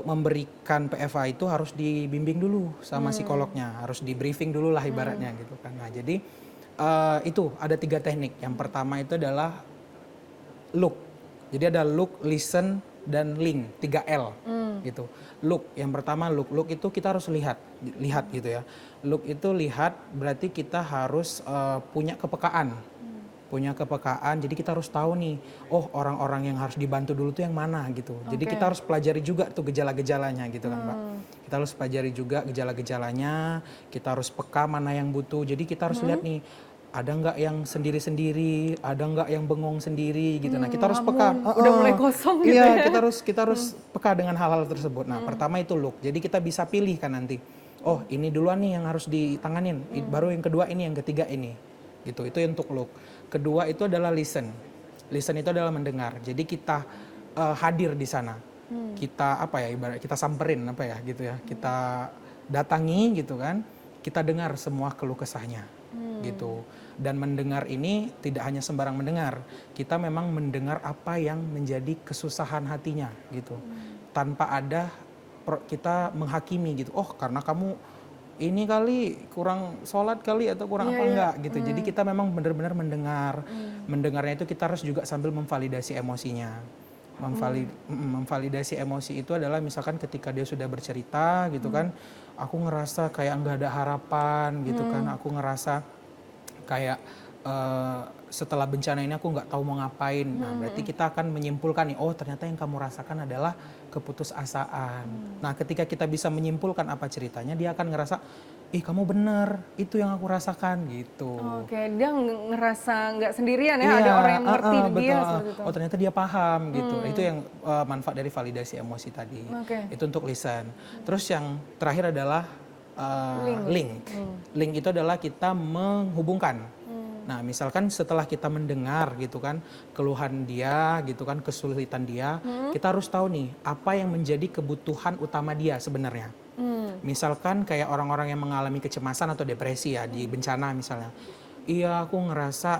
S2: memberikan PFA itu harus dibimbing dulu sama psikolognya, harus di briefing dulu lah ibaratnya gitu kan. Nah jadi itu ada 3 teknik. Yang pertama itu adalah look. Jadi ada look, listen, dan link, 3L gitu. Look, yang pertama look itu kita harus lihat gitu ya. Look itu lihat berarti kita harus punya kepekaan. Punya kepekaan, jadi kita harus tahu nih, oh orang-orang yang harus dibantu dulu tuh yang mana gitu. Jadi kita harus pelajari juga tuh gejala-gejalanya gitu kan Mbak. Kita harus pelajari juga gejala-gejalanya, kita harus peka mana yang butuh. Jadi kita harus lihat nih, ada nggak yang sendiri-sendiri, ada nggak yang bengong sendiri gitu. Nah kita harus peka.
S1: Udah mulai kosong gitu
S2: iya,
S1: ya.
S2: kita harus peka dengan hal-hal tersebut. Nah pertama itu look, jadi kita bisa pilih kan nanti. Oh ini duluan nih yang harus ditanganin, baru yang kedua ini, yang ketiga ini. Gitu, itu untuk look. Kedua itu adalah listen. Listen itu adalah mendengar. Jadi kita hadir di sana. Kita ibarat kita samperin gitu ya. Kita datangi gitu kan. Kita dengar semua keluh kesahnya. Gitu. Dan mendengar ini tidak hanya sembarang mendengar. Kita memang mendengar apa yang menjadi kesusahan hatinya gitu. Tanpa ada kita menghakimi gitu. Oh, karena kamu ini kali kurang sholat kali atau kurang enggak gitu. Jadi kita memang benar-benar mendengar. Mendengarnya itu kita harus juga sambil memvalidasi emosinya. Memvalidasi emosi itu adalah misalkan ketika dia sudah bercerita gitu kan, aku ngerasa kayak nggak ada harapan gitu kan, aku ngerasa kayak setelah bencana ini aku nggak tahu mau ngapain. Nah berarti kita akan menyimpulkan nih, oh ternyata yang kamu rasakan adalah keputusasaan. Nah ketika kita bisa menyimpulkan apa ceritanya, dia akan ngerasa, ih kamu bener, itu yang aku rasakan gitu.
S1: Oke, dia ngerasa nggak sendirian ya, ada orang yang mengerti dia seperti itu.
S2: Oh ternyata dia paham gitu. Itu yang manfaat dari validasi emosi tadi. Itu untuk listen. Terus yang terakhir adalah link. Link itu adalah kita menghubungkan. Nah misalkan setelah kita mendengar gitu kan keluhan dia gitu kan, kesulitan dia, kita harus tahu nih apa yang menjadi kebutuhan utama dia sebenarnya. Misalkan kayak orang-orang yang mengalami kecemasan atau depresi ya di bencana misalnya. Iya aku ngerasa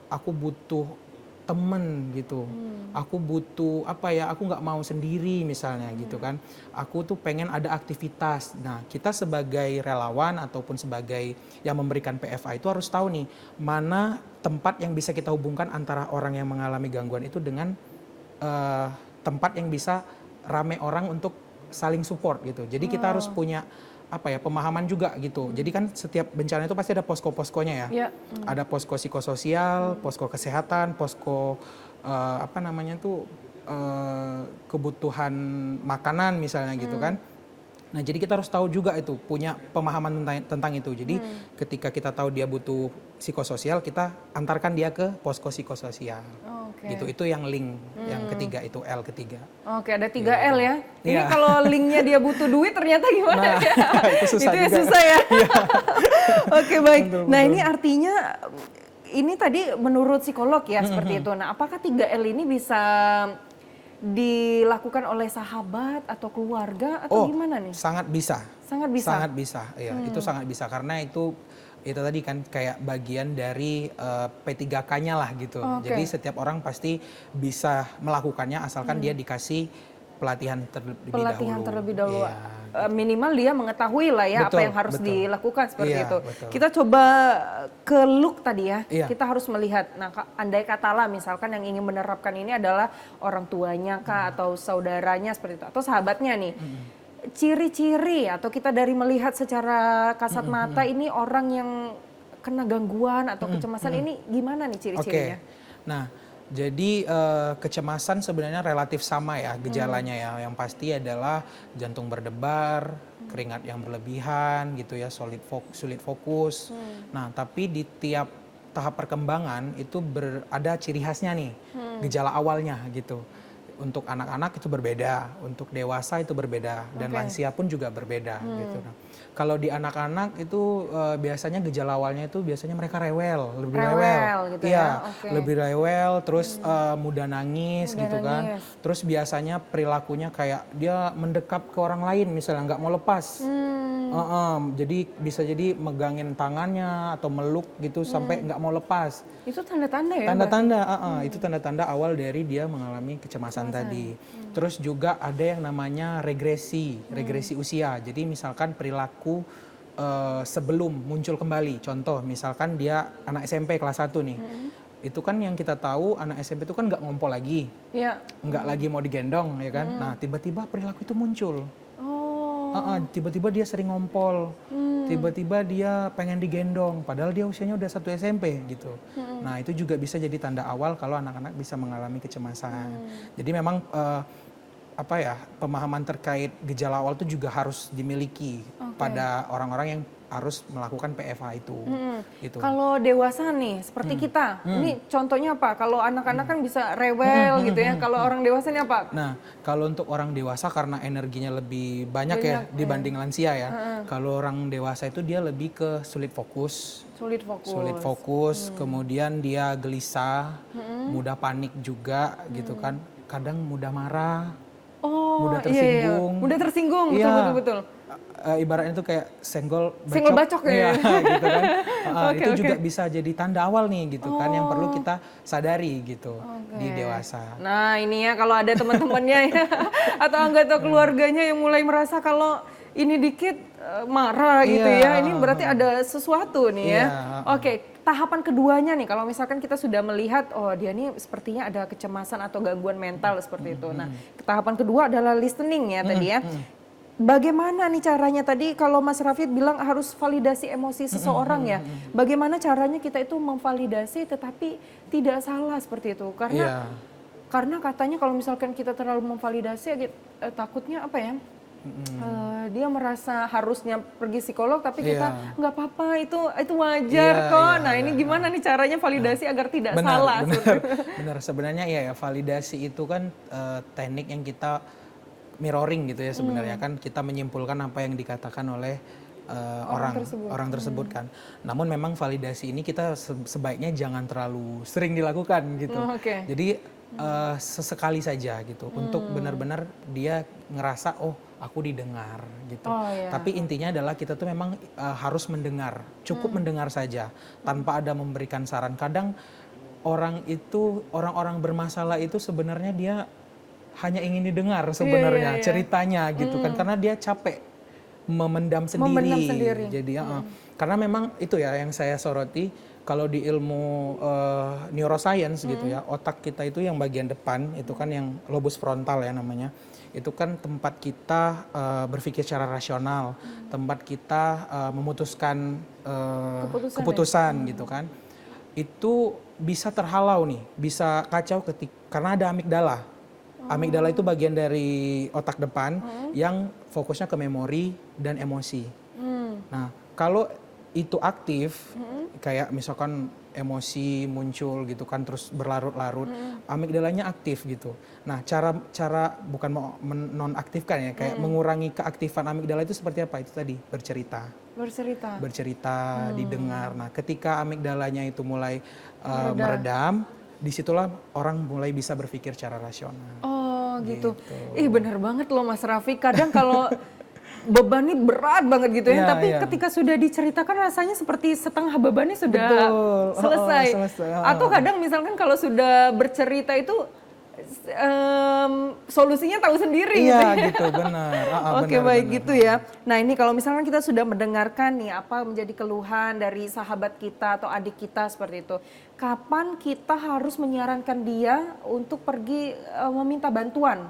S2: aku butuh temen gitu. Aku butuh aku nggak mau sendiri misalnya gitu kan. Aku tuh pengen ada aktivitas. Nah kita sebagai relawan ataupun sebagai yang memberikan PFA itu harus tahu nih mana tempat yang bisa kita hubungkan antara orang yang mengalami gangguan itu dengan tempat yang bisa rame orang untuk saling support gitu. Jadi kita harus punya pemahaman juga gitu. Jadi kan setiap bencana itu pasti ada posko-poskonya ya. Ada posko psikososial, posko kesehatan, posko kebutuhan makanan misalnya gitu kan. Nah jadi kita harus tahu juga itu, punya pemahaman tentang itu. Jadi ketika kita tahu dia butuh psikososial, kita antarkan dia ke posko psikososial. Gitu, itu yang link, yang ketiga itu L ketiga.
S1: Oke, ada 3 L ya. Ini kalau linknya dia butuh duit ternyata gimana ya?
S2: Itu susah
S1: itu
S2: juga.
S1: susah ya. Oke baik.
S2: Betul,
S1: Nah
S2: betul.
S1: ini artinya, ini tadi menurut psikolog ya seperti itu. Nah apakah 3 L ini bisa dilakukan oleh sahabat atau keluarga atau gimana nih?
S2: Sangat bisa.
S1: Sangat bisa.
S2: Sangat bisa, ya. Itu sangat bisa karena itu tadi kan kayak bagian dari P3K-nya lah gitu.
S1: Oke.
S2: Jadi setiap orang pasti bisa melakukannya asalkan dia dikasih pelatihan terlebih dahulu. Iya.
S1: Minimal dia mengetahui lah ya apa
S2: Betul,
S1: yang harus
S2: betul.
S1: dilakukan seperti
S2: Iya,
S1: itu.
S2: betul.
S1: Kita coba ke look tadi ya.
S2: Iya.
S1: Kita harus melihat. Nah, andai kata lah misalkan yang ingin menerapkan ini adalah orang tuanya kah atau saudaranya seperti itu atau sahabatnya nih. Ciri-ciri atau kita dari melihat secara kasat mata ini orang yang kena gangguan atau kecemasan ini gimana nih ciri-cirinya?
S2: Nah, jadi kecemasan sebenarnya relatif sama ya gejalanya ya. Yang pasti adalah jantung berdebar, keringat yang berlebihan gitu ya, sulit fokus. Nah, tapi di tiap tahap perkembangan itu ada ciri khasnya nih, gejala awalnya gitu. Untuk anak-anak itu berbeda, untuk dewasa itu berbeda, dan lansia pun juga berbeda gitu. Nah, kalau di anak-anak itu biasanya gejala awalnya itu biasanya mereka lebih rewel
S1: gitu ya. Oke.
S2: lebih rewel, terus mudah nangis gitu kan. Terus biasanya perilakunya kayak dia mendekap ke orang lain, misalnya nggak mau lepas. Jadi bisa jadi megangin tangannya atau meluk gitu sampai nggak mau lepas.
S1: Itu tanda-tanda ya?
S2: Tanda-tanda, itu tanda-tanda awal dari dia mengalami kecemasan tadi. Terus juga ada yang namanya regresi usia. Jadi misalkan perilaku sebelum muncul kembali. Contoh, misalkan dia anak SMP kelas 1 nih. Itu kan yang kita tahu anak SMP itu kan nggak ngompol lagi, nggak lagi mau digendong ya kan. Nah tiba-tiba perilaku itu muncul. Tiba-tiba dia sering ngompol, tiba-tiba dia pengen digendong, padahal dia usianya udah 1 SMP gitu. Nah itu juga bisa jadi tanda awal kalau anak-anak bisa mengalami kecemasan. Jadi memang pemahaman terkait gejala awal itu juga harus dimiliki pada orang-orang yang harus melakukan PFA itu. Gitu.
S1: Kalau dewasa nih, seperti kita, ini contohnya apa? Kalau anak-anak kan bisa rewel gitu ya. Kalau orang dewasa ini apa?
S2: Nah, kalau untuk orang dewasa karena energinya lebih banyak ya dibanding lansia ya. Kalau orang dewasa itu dia lebih ke sulit fokus, kemudian dia gelisah, mudah panik juga gitu kan. Kadang mudah marah, mudah tersinggung.
S1: Mudah tersinggung, betul.
S2: Ibaratnya itu kayak senggol
S1: bacok ya.
S2: Gitu kan. Itu juga bisa jadi tanda awal nih gitu kan yang perlu kita sadari gitu di dewasa.
S1: Nah ini ya kalau ada teman-temannya ya atau anggota keluarganya yang mulai merasa kalau ini dikit marah gitu ya, ini berarti ada sesuatu nih ya. Oke, tahapan keduanya nih kalau misalkan kita sudah melihat oh dia nih sepertinya ada kecemasan atau gangguan mental seperti itu. Nah tahapan kedua adalah listening ya tadi ya. Bagaimana nih caranya tadi kalau Mas Rafid bilang harus validasi emosi seseorang ya. Bagaimana caranya kita itu memvalidasi tetapi tidak salah seperti itu. Karena katanya kalau misalkan kita terlalu memvalidasi takutnya apa ya? Dia merasa harusnya pergi psikolog tapi kita nggak apa-apa itu wajar kok. Nah ini gimana nih caranya validasi agar tidak salah?
S2: Benar, sebenarnya ya validasi itu kan teknik yang kita mirroring gitu ya sebenarnya kan kita menyimpulkan apa yang dikatakan oleh orang tersebut kan. Namun memang validasi ini kita sebaiknya jangan terlalu sering dilakukan gitu. Jadi sesekali saja gitu untuk benar-benar dia ngerasa oh aku didengar gitu. Tapi intinya adalah kita tuh memang harus mendengar, cukup mendengar saja tanpa ada memberikan saran. Kadang orang-orang bermasalah itu sebenarnya dia hanya ingin didengar sebenarnya ceritanya gitu kan karena dia capek memendam sendiri. Jadi karena memang itu ya yang saya soroti kalau di ilmu neuroscience gitu ya, otak kita itu yang bagian depan itu kan yang lobus frontal ya namanya. Itu kan tempat kita berpikir secara rasional, tempat kita memutuskan keputusan gitu kan. Itu bisa terhalau nih, bisa kacau karena ada amigdala. Amigdala itu bagian dari otak depan yang fokusnya ke memori dan emosi. Nah, kalau itu aktif, kayak misalkan emosi muncul gitu kan, terus berlarut-larut, amigdalanya aktif gitu. Nah, cara bukan mau menonaktifkan ya, kayak mengurangi keaktifan amigdala itu seperti apa? Itu tadi bercerita, didengar. Nah, ketika amigdalanya itu mulai meredam, disitulah orang mulai bisa berpikir secara rasional.
S1: Gitu. Ih bener banget loh Mas Raffi. Kadang kalau bebannya berat banget gitu ya,
S2: Iya,
S1: tapi
S2: iya.
S1: ketika sudah diceritakan rasanya seperti setengah bebannya sudah
S2: Betul.
S1: selesai.
S2: Selesai.
S1: Atau kadang misalkan kalau sudah bercerita itu solusinya tahu sendiri gitu
S2: Iya
S1: ya.
S2: gitu, benar.
S1: Oke,
S2: Benar,
S1: baik
S2: benar.
S1: gitu ya. Nah ini kalau misalkan kita sudah mendengarkan nih apa menjadi keluhan dari sahabat kita atau adik kita seperti itu. Kapan kita harus menyarankan dia untuk pergi meminta bantuan?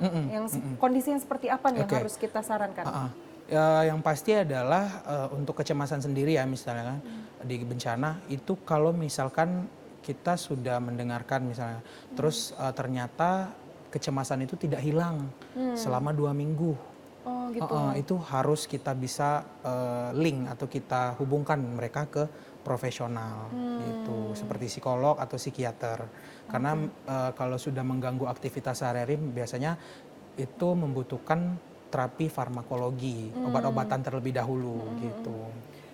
S1: Kondisi yang seperti apa nih yang
S2: Oke.
S1: harus kita sarankan?
S2: Ya, yang pasti adalah untuk kecemasan sendiri ya misalnya kan di bencana itu kalau misalkan kita sudah mendengarkan misalnya, terus ternyata kecemasan itu tidak hilang selama 2 minggu.
S1: Oh gitu.
S2: Itu harus kita bisa link atau kita hubungkan mereka ke profesional gitu, seperti psikolog atau psikiater. Karena kalau sudah mengganggu aktivitas sehari-hari biasanya itu membutuhkan terapi farmakologi, obat-obatan terlebih dahulu gitu.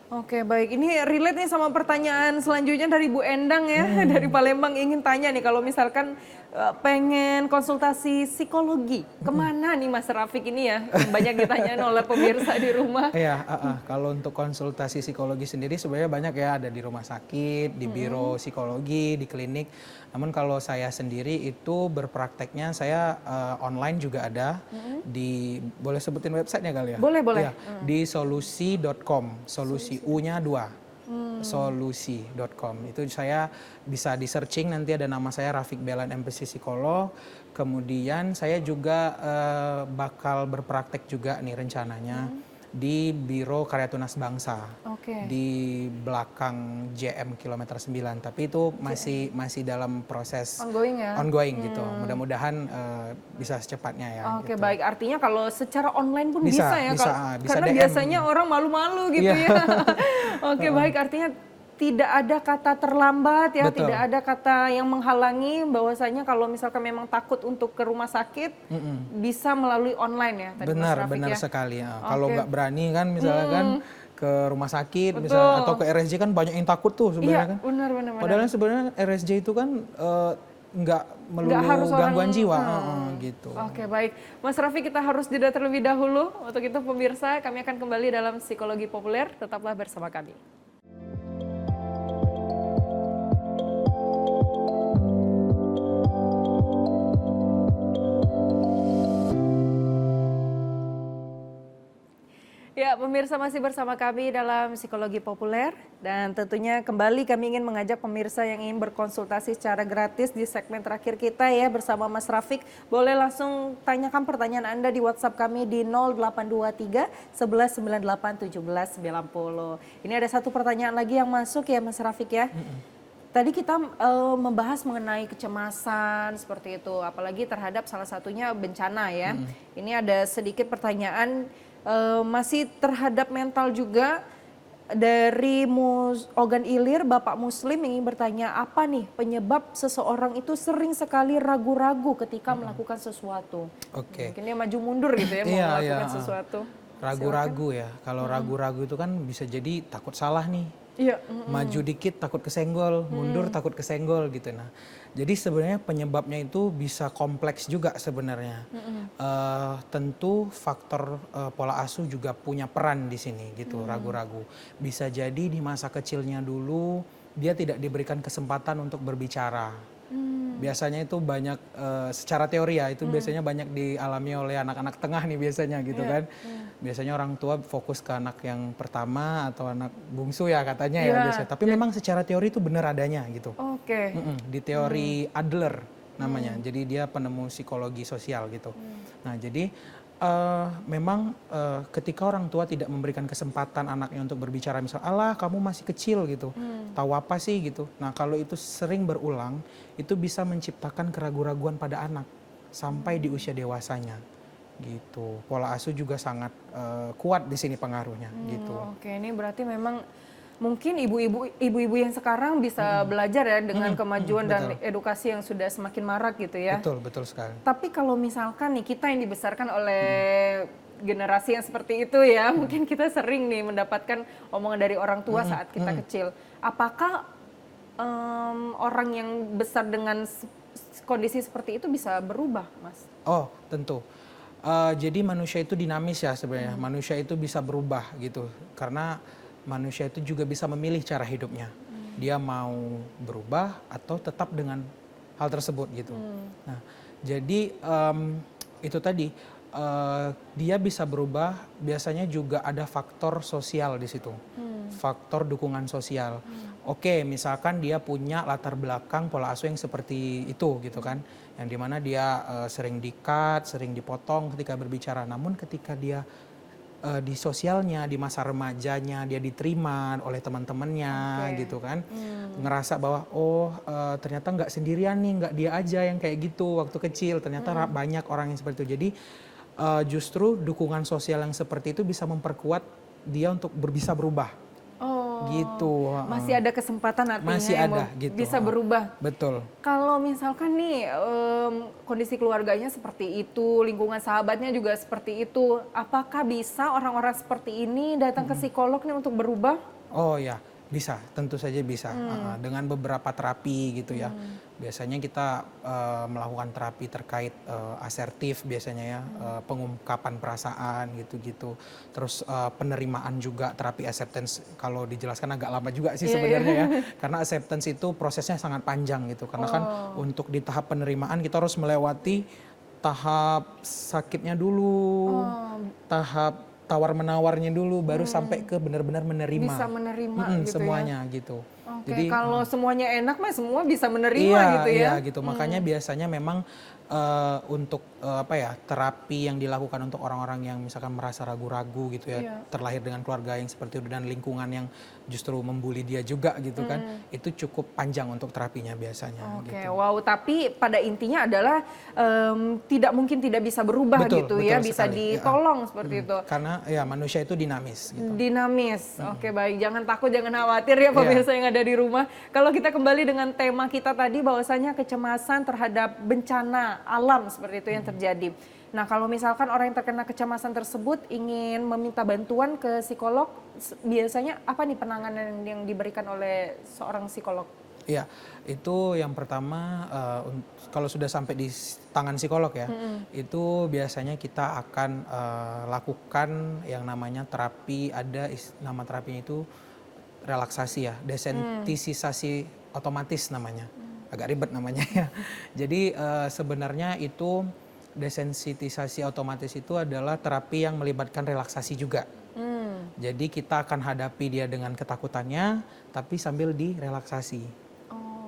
S1: Oke, baik. Ini relate nih sama pertanyaan selanjutnya dari Bu Endang ya, dari Palembang ingin tanya nih kalau misalkan pengen konsultasi psikologi, kemana nih Mas Rafiq ini ya? Banyak ditanyain oleh pemirsa di rumah.
S2: Iya, kalau untuk konsultasi psikologi sendiri sebenarnya banyak ya, ada di rumah sakit, di biro psikologi, di klinik. Namun kalau saya sendiri itu berprakteknya saya online juga ada di, boleh sebutin websitenya kali ya?
S1: Boleh, boleh.
S2: Iya, di solusi.com, solusi U-nya 2. Solusi.com itu saya bisa di searching, nanti ada nama saya Rafiq Belan MPC Psikolog. Kemudian saya juga bakal berpraktek juga nih rencananya di Biro Karya Tunas Bangsa.
S1: Oke.
S2: Di belakang JM kilometer 9, tapi itu masih dalam proses
S1: Ongoing ya?
S2: ongoing gitu. Mudah-mudahan bisa secepatnya ya.
S1: Oke,
S2: gitu.
S1: baik. Artinya kalau secara online pun
S2: Bisa,
S1: bisa ya?
S2: bisa, bisa
S1: Karena
S2: DM.
S1: biasanya orang malu-malu gitu
S2: Iya.
S1: ya. Oke, baik. Artinya tidak ada kata terlambat ya,
S2: Betul.
S1: tidak ada kata yang menghalangi bahwasanya kalau misalkan memang takut untuk ke rumah sakit, bisa melalui online ya tadi Mas
S2: Benar,
S1: Rafiq
S2: benar
S1: ya?
S2: sekali. Ya. Kalau nggak berani kan misalnya kan ke rumah sakit
S1: Betul.
S2: misalnya, atau ke RSJ kan banyak yang takut tuh
S1: Iya,
S2: sebenarnya kan.
S1: benar.
S2: Padahal sebenarnya RSJ itu kan nggak melulu
S1: Nggak harus
S2: gangguan
S1: orang-
S2: jiwa gitu.
S1: Oke, baik. Mas Rafiq, kita harus jeda terlebih dahulu. Untuk itu pemirsa, kami akan kembali dalam Psikologi Populer. Tetaplah bersama kami. Ya, pemirsa masih bersama kami dalam Psikologi Populer dan tentunya kembali kami ingin mengajak pemirsa yang ingin berkonsultasi secara gratis di segmen terakhir kita ya bersama Mas Rafiq. Boleh langsung tanyakan pertanyaan Anda di WhatsApp kami di 0823 1198 1790. Ini ada satu pertanyaan lagi yang masuk ya Mas Rafiq ya. Tadi kita membahas mengenai kecemasan seperti itu, apalagi terhadap salah satunya bencana ya. Ini ada sedikit pertanyaan masih terhadap mental juga dari Ogan Ilir, Bapak Muslim ingin bertanya apa nih penyebab seseorang itu sering sekali ragu-ragu ketika melakukan sesuatu.
S2: Oke.
S1: Mungkin dia maju mundur gitu ya mau
S2: Iya,
S1: melakukan
S2: iya.
S1: sesuatu.
S2: Ragu-ragu ya. Kalau ragu-ragu itu kan bisa jadi takut salah nih.
S1: Iya.
S2: Maju dikit takut kesenggol, mundur takut kesenggol gitu. Nah, jadi sebenarnya penyebabnya itu bisa kompleks juga sebenarnya. Tentu faktor pola asuh juga punya peran di sini gitu, ragu-ragu. Bisa jadi di masa kecilnya dulu dia tidak diberikan kesempatan untuk berbicara. Biasanya itu banyak secara teori ya, itu biasanya banyak dialami oleh anak-anak tengah nih biasanya gitu kan. Biasanya orang tua fokus ke anak yang pertama atau anak bungsu ya katanya ya biasanya. Tapi memang secara teori itu benar adanya gitu.
S1: Oke.
S2: Di teori Adler namanya. Jadi dia penemu psikologi sosial gitu. Nah, jadi memang ketika orang tua tidak memberikan kesempatan anaknya untuk berbicara, misal alah kamu masih kecil gitu, tahu apa sih gitu. Nah, kalau itu sering berulang, itu bisa menciptakan keraguan-raguan pada anak sampai di usia dewasanya gitu. Pola asuh juga sangat kuat di sini pengaruhnya gitu.
S1: Oke, ini berarti memang mungkin ibu-ibu yang sekarang bisa belajar ya dengan kemajuan dan edukasi yang sudah semakin marak gitu ya.
S2: Betul, betul sekali.
S1: Tapi kalau misalkan nih kita yang dibesarkan oleh generasi yang seperti itu ya, mungkin kita sering nih mendapatkan omongan dari orang tua saat kita kecil. Apakah orang yang besar dengan kondisi seperti itu bisa berubah, Mas?
S2: Oh, tentu. Jadi manusia itu dinamis ya sebenarnya. Manusia itu bisa berubah gitu. Karena manusia itu juga bisa memilih cara hidupnya. Dia mau berubah atau tetap dengan hal tersebut gitu. Nah, jadi itu tadi dia bisa berubah. Biasanya juga ada faktor sosial di situ, faktor dukungan sosial. Oke, misalkan dia punya latar belakang pola asuh yang seperti itu gitu kan, yang dimana dia sering di-cut, sering dipotong ketika berbicara. Namun ketika dia di sosialnya, di masa remajanya dia diterima oleh teman-temannya gitu kan, ngerasa bahwa ternyata nggak sendirian nih, nggak dia aja yang kayak gitu waktu kecil, ternyata banyak orang yang seperti itu. Jadi justru dukungan sosial yang seperti itu bisa memperkuat dia untuk bisa berubah. Gitu.
S1: Masih ada kesempatan artinya
S2: Masih
S1: yang
S2: ada gitu.
S1: bisa berubah.
S2: Betul.
S1: Kalau misalkan nih kondisi keluarganya seperti itu, lingkungan sahabatnya juga seperti itu, apakah bisa orang-orang seperti ini datang ke psikolog nih untuk berubah?
S2: Oh ya, bisa, tentu saja bisa. Dengan beberapa terapi gitu ya. Biasanya kita melakukan terapi terkait asertif biasanya ya, pengungkapan perasaan gitu-gitu. Terus penerimaan juga, terapi acceptance. Kalau dijelaskan agak lama juga sih sebenarnya ya. Karena acceptance itu prosesnya sangat panjang gitu. Karena kan untuk di tahap penerimaan kita harus melewati tahap sakitnya dulu, tahap tawar-menawarnya dulu, baru sampai ke benar-benar menerima.
S1: Bisa menerima gitu
S2: semuanya
S1: ya?
S2: gitu.
S1: Oke,
S2: Jadi
S1: kalau semuanya enak mah semua bisa menerima gitu ya?
S2: Iya gitu, makanya biasanya memang untuk terapi yang dilakukan untuk orang-orang yang misalkan merasa ragu-ragu gitu ya, terlahir dengan keluarga yang seperti itu dan lingkungan yang justru membuli dia juga gitu kan, itu cukup panjang untuk terapinya biasanya.
S1: Oke,
S2: gitu.
S1: wow. Tapi pada intinya adalah tidak mungkin tidak bisa berubah
S2: Betul,
S1: gitu
S2: betul
S1: ya, bisa
S2: sekali.
S1: ditolong seperti itu.
S2: Karena ya manusia itu dinamis gitu.
S1: Dinamis. Oke, baik. Jangan takut, jangan khawatir ya pemirsa yang ada di rumah. Kalau kita kembali dengan tema kita tadi bahwasanya kecemasan terhadap bencana alam seperti itu yang terjadi. Nah, kalau misalkan orang yang terkena kecemasan tersebut ingin meminta bantuan ke psikolog, biasanya apa nih penanganan yang diberikan oleh seorang psikolog?
S2: Iya, itu yang pertama kalau sudah sampai di tangan psikolog ya, itu biasanya kita akan lakukan yang namanya terapi, nama terapinya itu relaksasi ya, desensitisasi otomatis namanya, agak ribet namanya ya. Jadi sebenarnya itu desensitisasi otomatis itu adalah terapi yang melibatkan relaksasi juga. Jadi kita akan hadapi dia dengan ketakutannya, tapi sambil direlaksasi.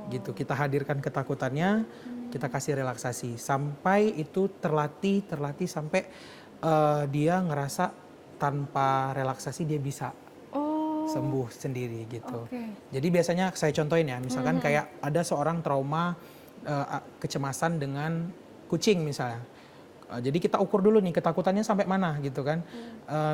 S2: Gitu, kita hadirkan ketakutannya, kita kasih relaksasi sampai itu terlatih sampai dia ngerasa tanpa relaksasi dia bisa sembuh sendiri gitu. Jadi biasanya saya contohin ya, misalkan kayak ada seorang trauma kecemasan dengan kucing misalnya. Jadi kita ukur dulu nih ketakutannya sampai mana gitu kan.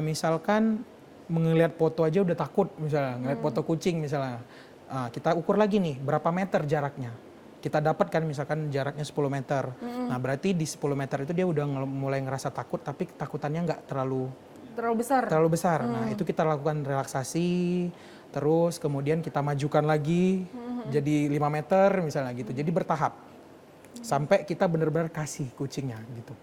S2: Misalkan melihat foto aja udah takut misalnya, ngeliat foto kucing misalnya. Kita ukur lagi nih berapa meter jaraknya. Kita dapat kan misalkan jaraknya 10 meter. Nah berarti di 10 meter itu dia udah mulai ngerasa takut, tapi ketakutannya nggak terlalu besar. Nah itu kita lakukan relaksasi, terus kemudian kita majukan lagi jadi 5 meter misalnya gitu. Jadi bertahap sampai kita benar-benar kasih kucingnya gitu.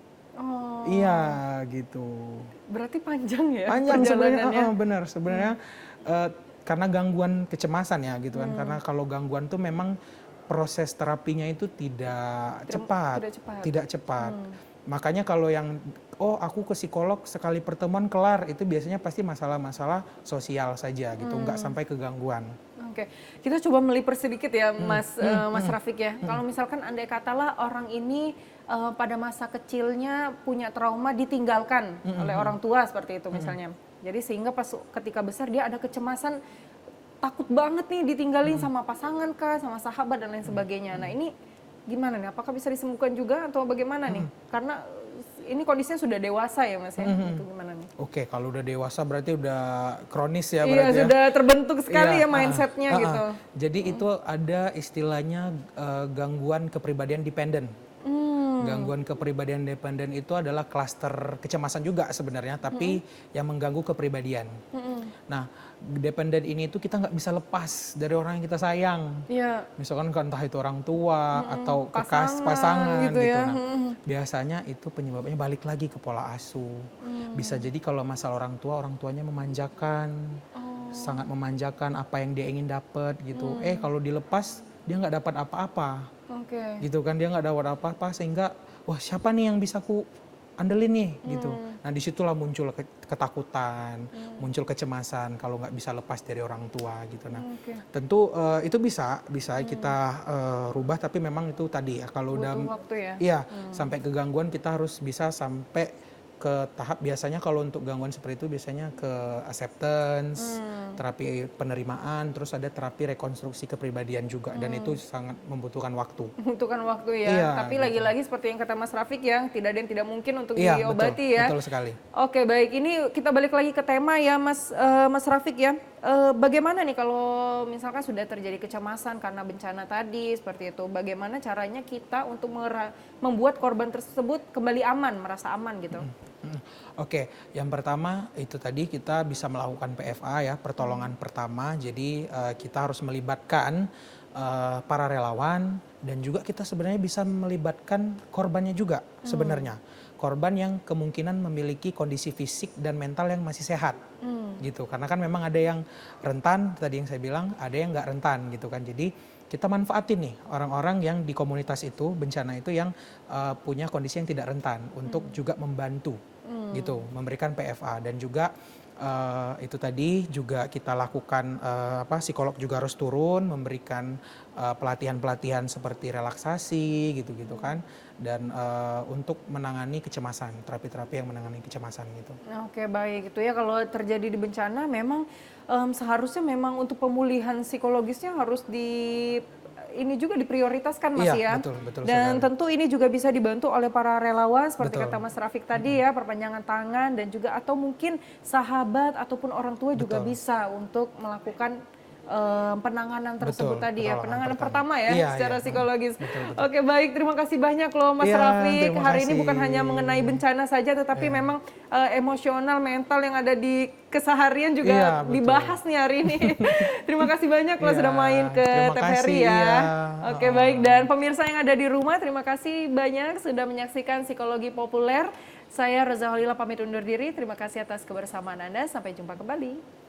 S2: Iya gitu.
S1: Berarti panjang ya?
S2: Panjang sebenarnya, benar sebenarnya karena gangguan kecemasan ya gitu kan. Karena kalau gangguan tuh memang proses terapinya itu tidak cepat. Makanya kalau yang aku ke psikolog sekali pertemuan kelar, itu biasanya pasti masalah-masalah sosial saja gitu, nggak sampai ke gangguan.
S1: Oke, kita coba melipir sedikit ya Mas Rafiq ya. Kalau misalkan andai katalah orang ini pada masa kecilnya punya trauma ditinggalkan oleh orang tua seperti itu misalnya. Jadi sehingga pas ketika besar dia ada kecemasan, takut banget nih ditinggalin sama pasangan kah, sama sahabat dan lain sebagainya. Nah ini gimana nih? Apakah bisa disembuhkan juga atau bagaimana nih? Karena ini kondisinya sudah dewasa ya Mas ya. Itu gimana nih? Oke,
S2: kalau udah dewasa berarti udah kronis ya
S1: berarti.
S2: Iya,
S1: sudah terbentuk sekali ya mindsetnya gitu.
S2: Jadi itu ada istilahnya gangguan kepribadian dependen. Gangguan kepribadian dependen itu adalah klaster kecemasan juga sebenarnya, tapi yang mengganggu kepribadian. Nah, dependen ini itu kita nggak bisa lepas dari orang yang kita sayang.
S1: Iya.
S2: Misalkan entah itu orang tua atau
S1: Pasangan
S2: pasangan
S1: gitu
S2: gitu.
S1: ya.
S2: Nah, biasanya itu penyebabnya balik lagi ke pola asuh. Bisa jadi kalau masalah orang tuanya memanjakan, sangat memanjakan apa yang dia ingin dapat gitu. Kalau dilepas dia nggak dapat apa-apa.
S1: Oke.
S2: Gitu kan, dia nggak dapat apa-apa sehingga wah siapa nih yang bisa ku andelin nih gitu. Nah disitulah muncul ketakutan, muncul kecemasan kalau nggak bisa lepas dari orang tua gitu. Nah tentu itu bisa kita rubah, tapi memang itu tadi ya kalau udah
S1: Butuh waktu ya.
S2: iya sampai ke gangguan kita harus bisa sampai ke tahap, biasanya kalau untuk gangguan seperti itu biasanya ke acceptance, terapi penerimaan, terus ada terapi rekonstruksi kepribadian juga, dan itu sangat membutuhkan waktu.
S1: Membutuhkan waktu ya.
S2: Iya,
S1: Tapi
S2: gitu.
S1: lagi-lagi seperti yang kata Mas Rafiq ya, tidak ada yang tidak mungkin untuk
S2: Iya,
S1: diobati ya.
S2: betul sekali.
S1: Oke, baik. Ini kita balik lagi ke tema ya, Mas Rafiq ya. Bagaimana nih kalau misalkan sudah terjadi kecemasan karena bencana tadi seperti itu, bagaimana caranya kita untuk membuat korban tersebut kembali aman, merasa aman gitu?
S2: Oke, yang pertama itu tadi kita bisa melakukan PFA ya, pertolongan pertama. Jadi kita harus melibatkan para relawan, dan juga kita sebenarnya bisa melibatkan korbannya juga sebenarnya. Korban yang kemungkinan memiliki kondisi fisik dan mental yang masih sehat gitu. Karena kan memang ada yang rentan, tadi yang saya bilang, ada yang nggak rentan gitu kan. Jadi kita manfaatin nih orang-orang yang di komunitas itu, bencana itu, yang punya kondisi yang tidak rentan untuk juga membantu gitu, memberikan PFA. Dan juga itu tadi juga kita lakukan psikolog juga harus turun memberikan pelatihan-pelatihan seperti relaksasi gitu-gitu kan, dan untuk menangani kecemasan, terapi-terapi yang menangani kecemasan gitu.
S1: Oke, baik. Itu ya kalau terjadi di bencana memang seharusnya memang untuk pemulihan psikologisnya harus ini juga diprioritaskan Mas
S2: Iya,
S1: ya.
S2: betul
S1: Dan
S2: sekali.
S1: tentu ini juga bisa dibantu oleh para relawan seperti
S2: Betul.
S1: kata Mas Rafiq tadi ya, perpanjangan tangan, dan juga atau mungkin sahabat ataupun orang tua juga
S2: Betul.
S1: bisa untuk melakukan penanganan tersebut
S2: Betul,
S1: tadi ya,
S2: pertolongan
S1: penanganan
S2: pertama.
S1: pertama ya
S2: Iya,
S1: secara
S2: iya.
S1: psikologis.
S2: Betul.
S1: Oke, baik, terima kasih banyak loh Mas
S2: Iya,
S1: Rafiq.
S2: terima
S1: Hari ini
S2: kasih.
S1: bukan hanya mengenai bencana saja, tetapi memang emosional, mental yang ada di keseharian juga
S2: Iya, betul.
S1: dibahas nih hari ini. Terima kasih banyak loh
S2: Iya,
S1: sudah main ke
S2: terima
S1: TVRI
S2: kasih,
S1: ya.
S2: iya.
S1: Oke, baik, dan pemirsa yang ada di rumah, terima kasih banyak sudah menyaksikan Psikologi Populer. Saya Reza Holila pamit undur diri. Terima kasih atas kebersamaan Anda. Sampai jumpa kembali.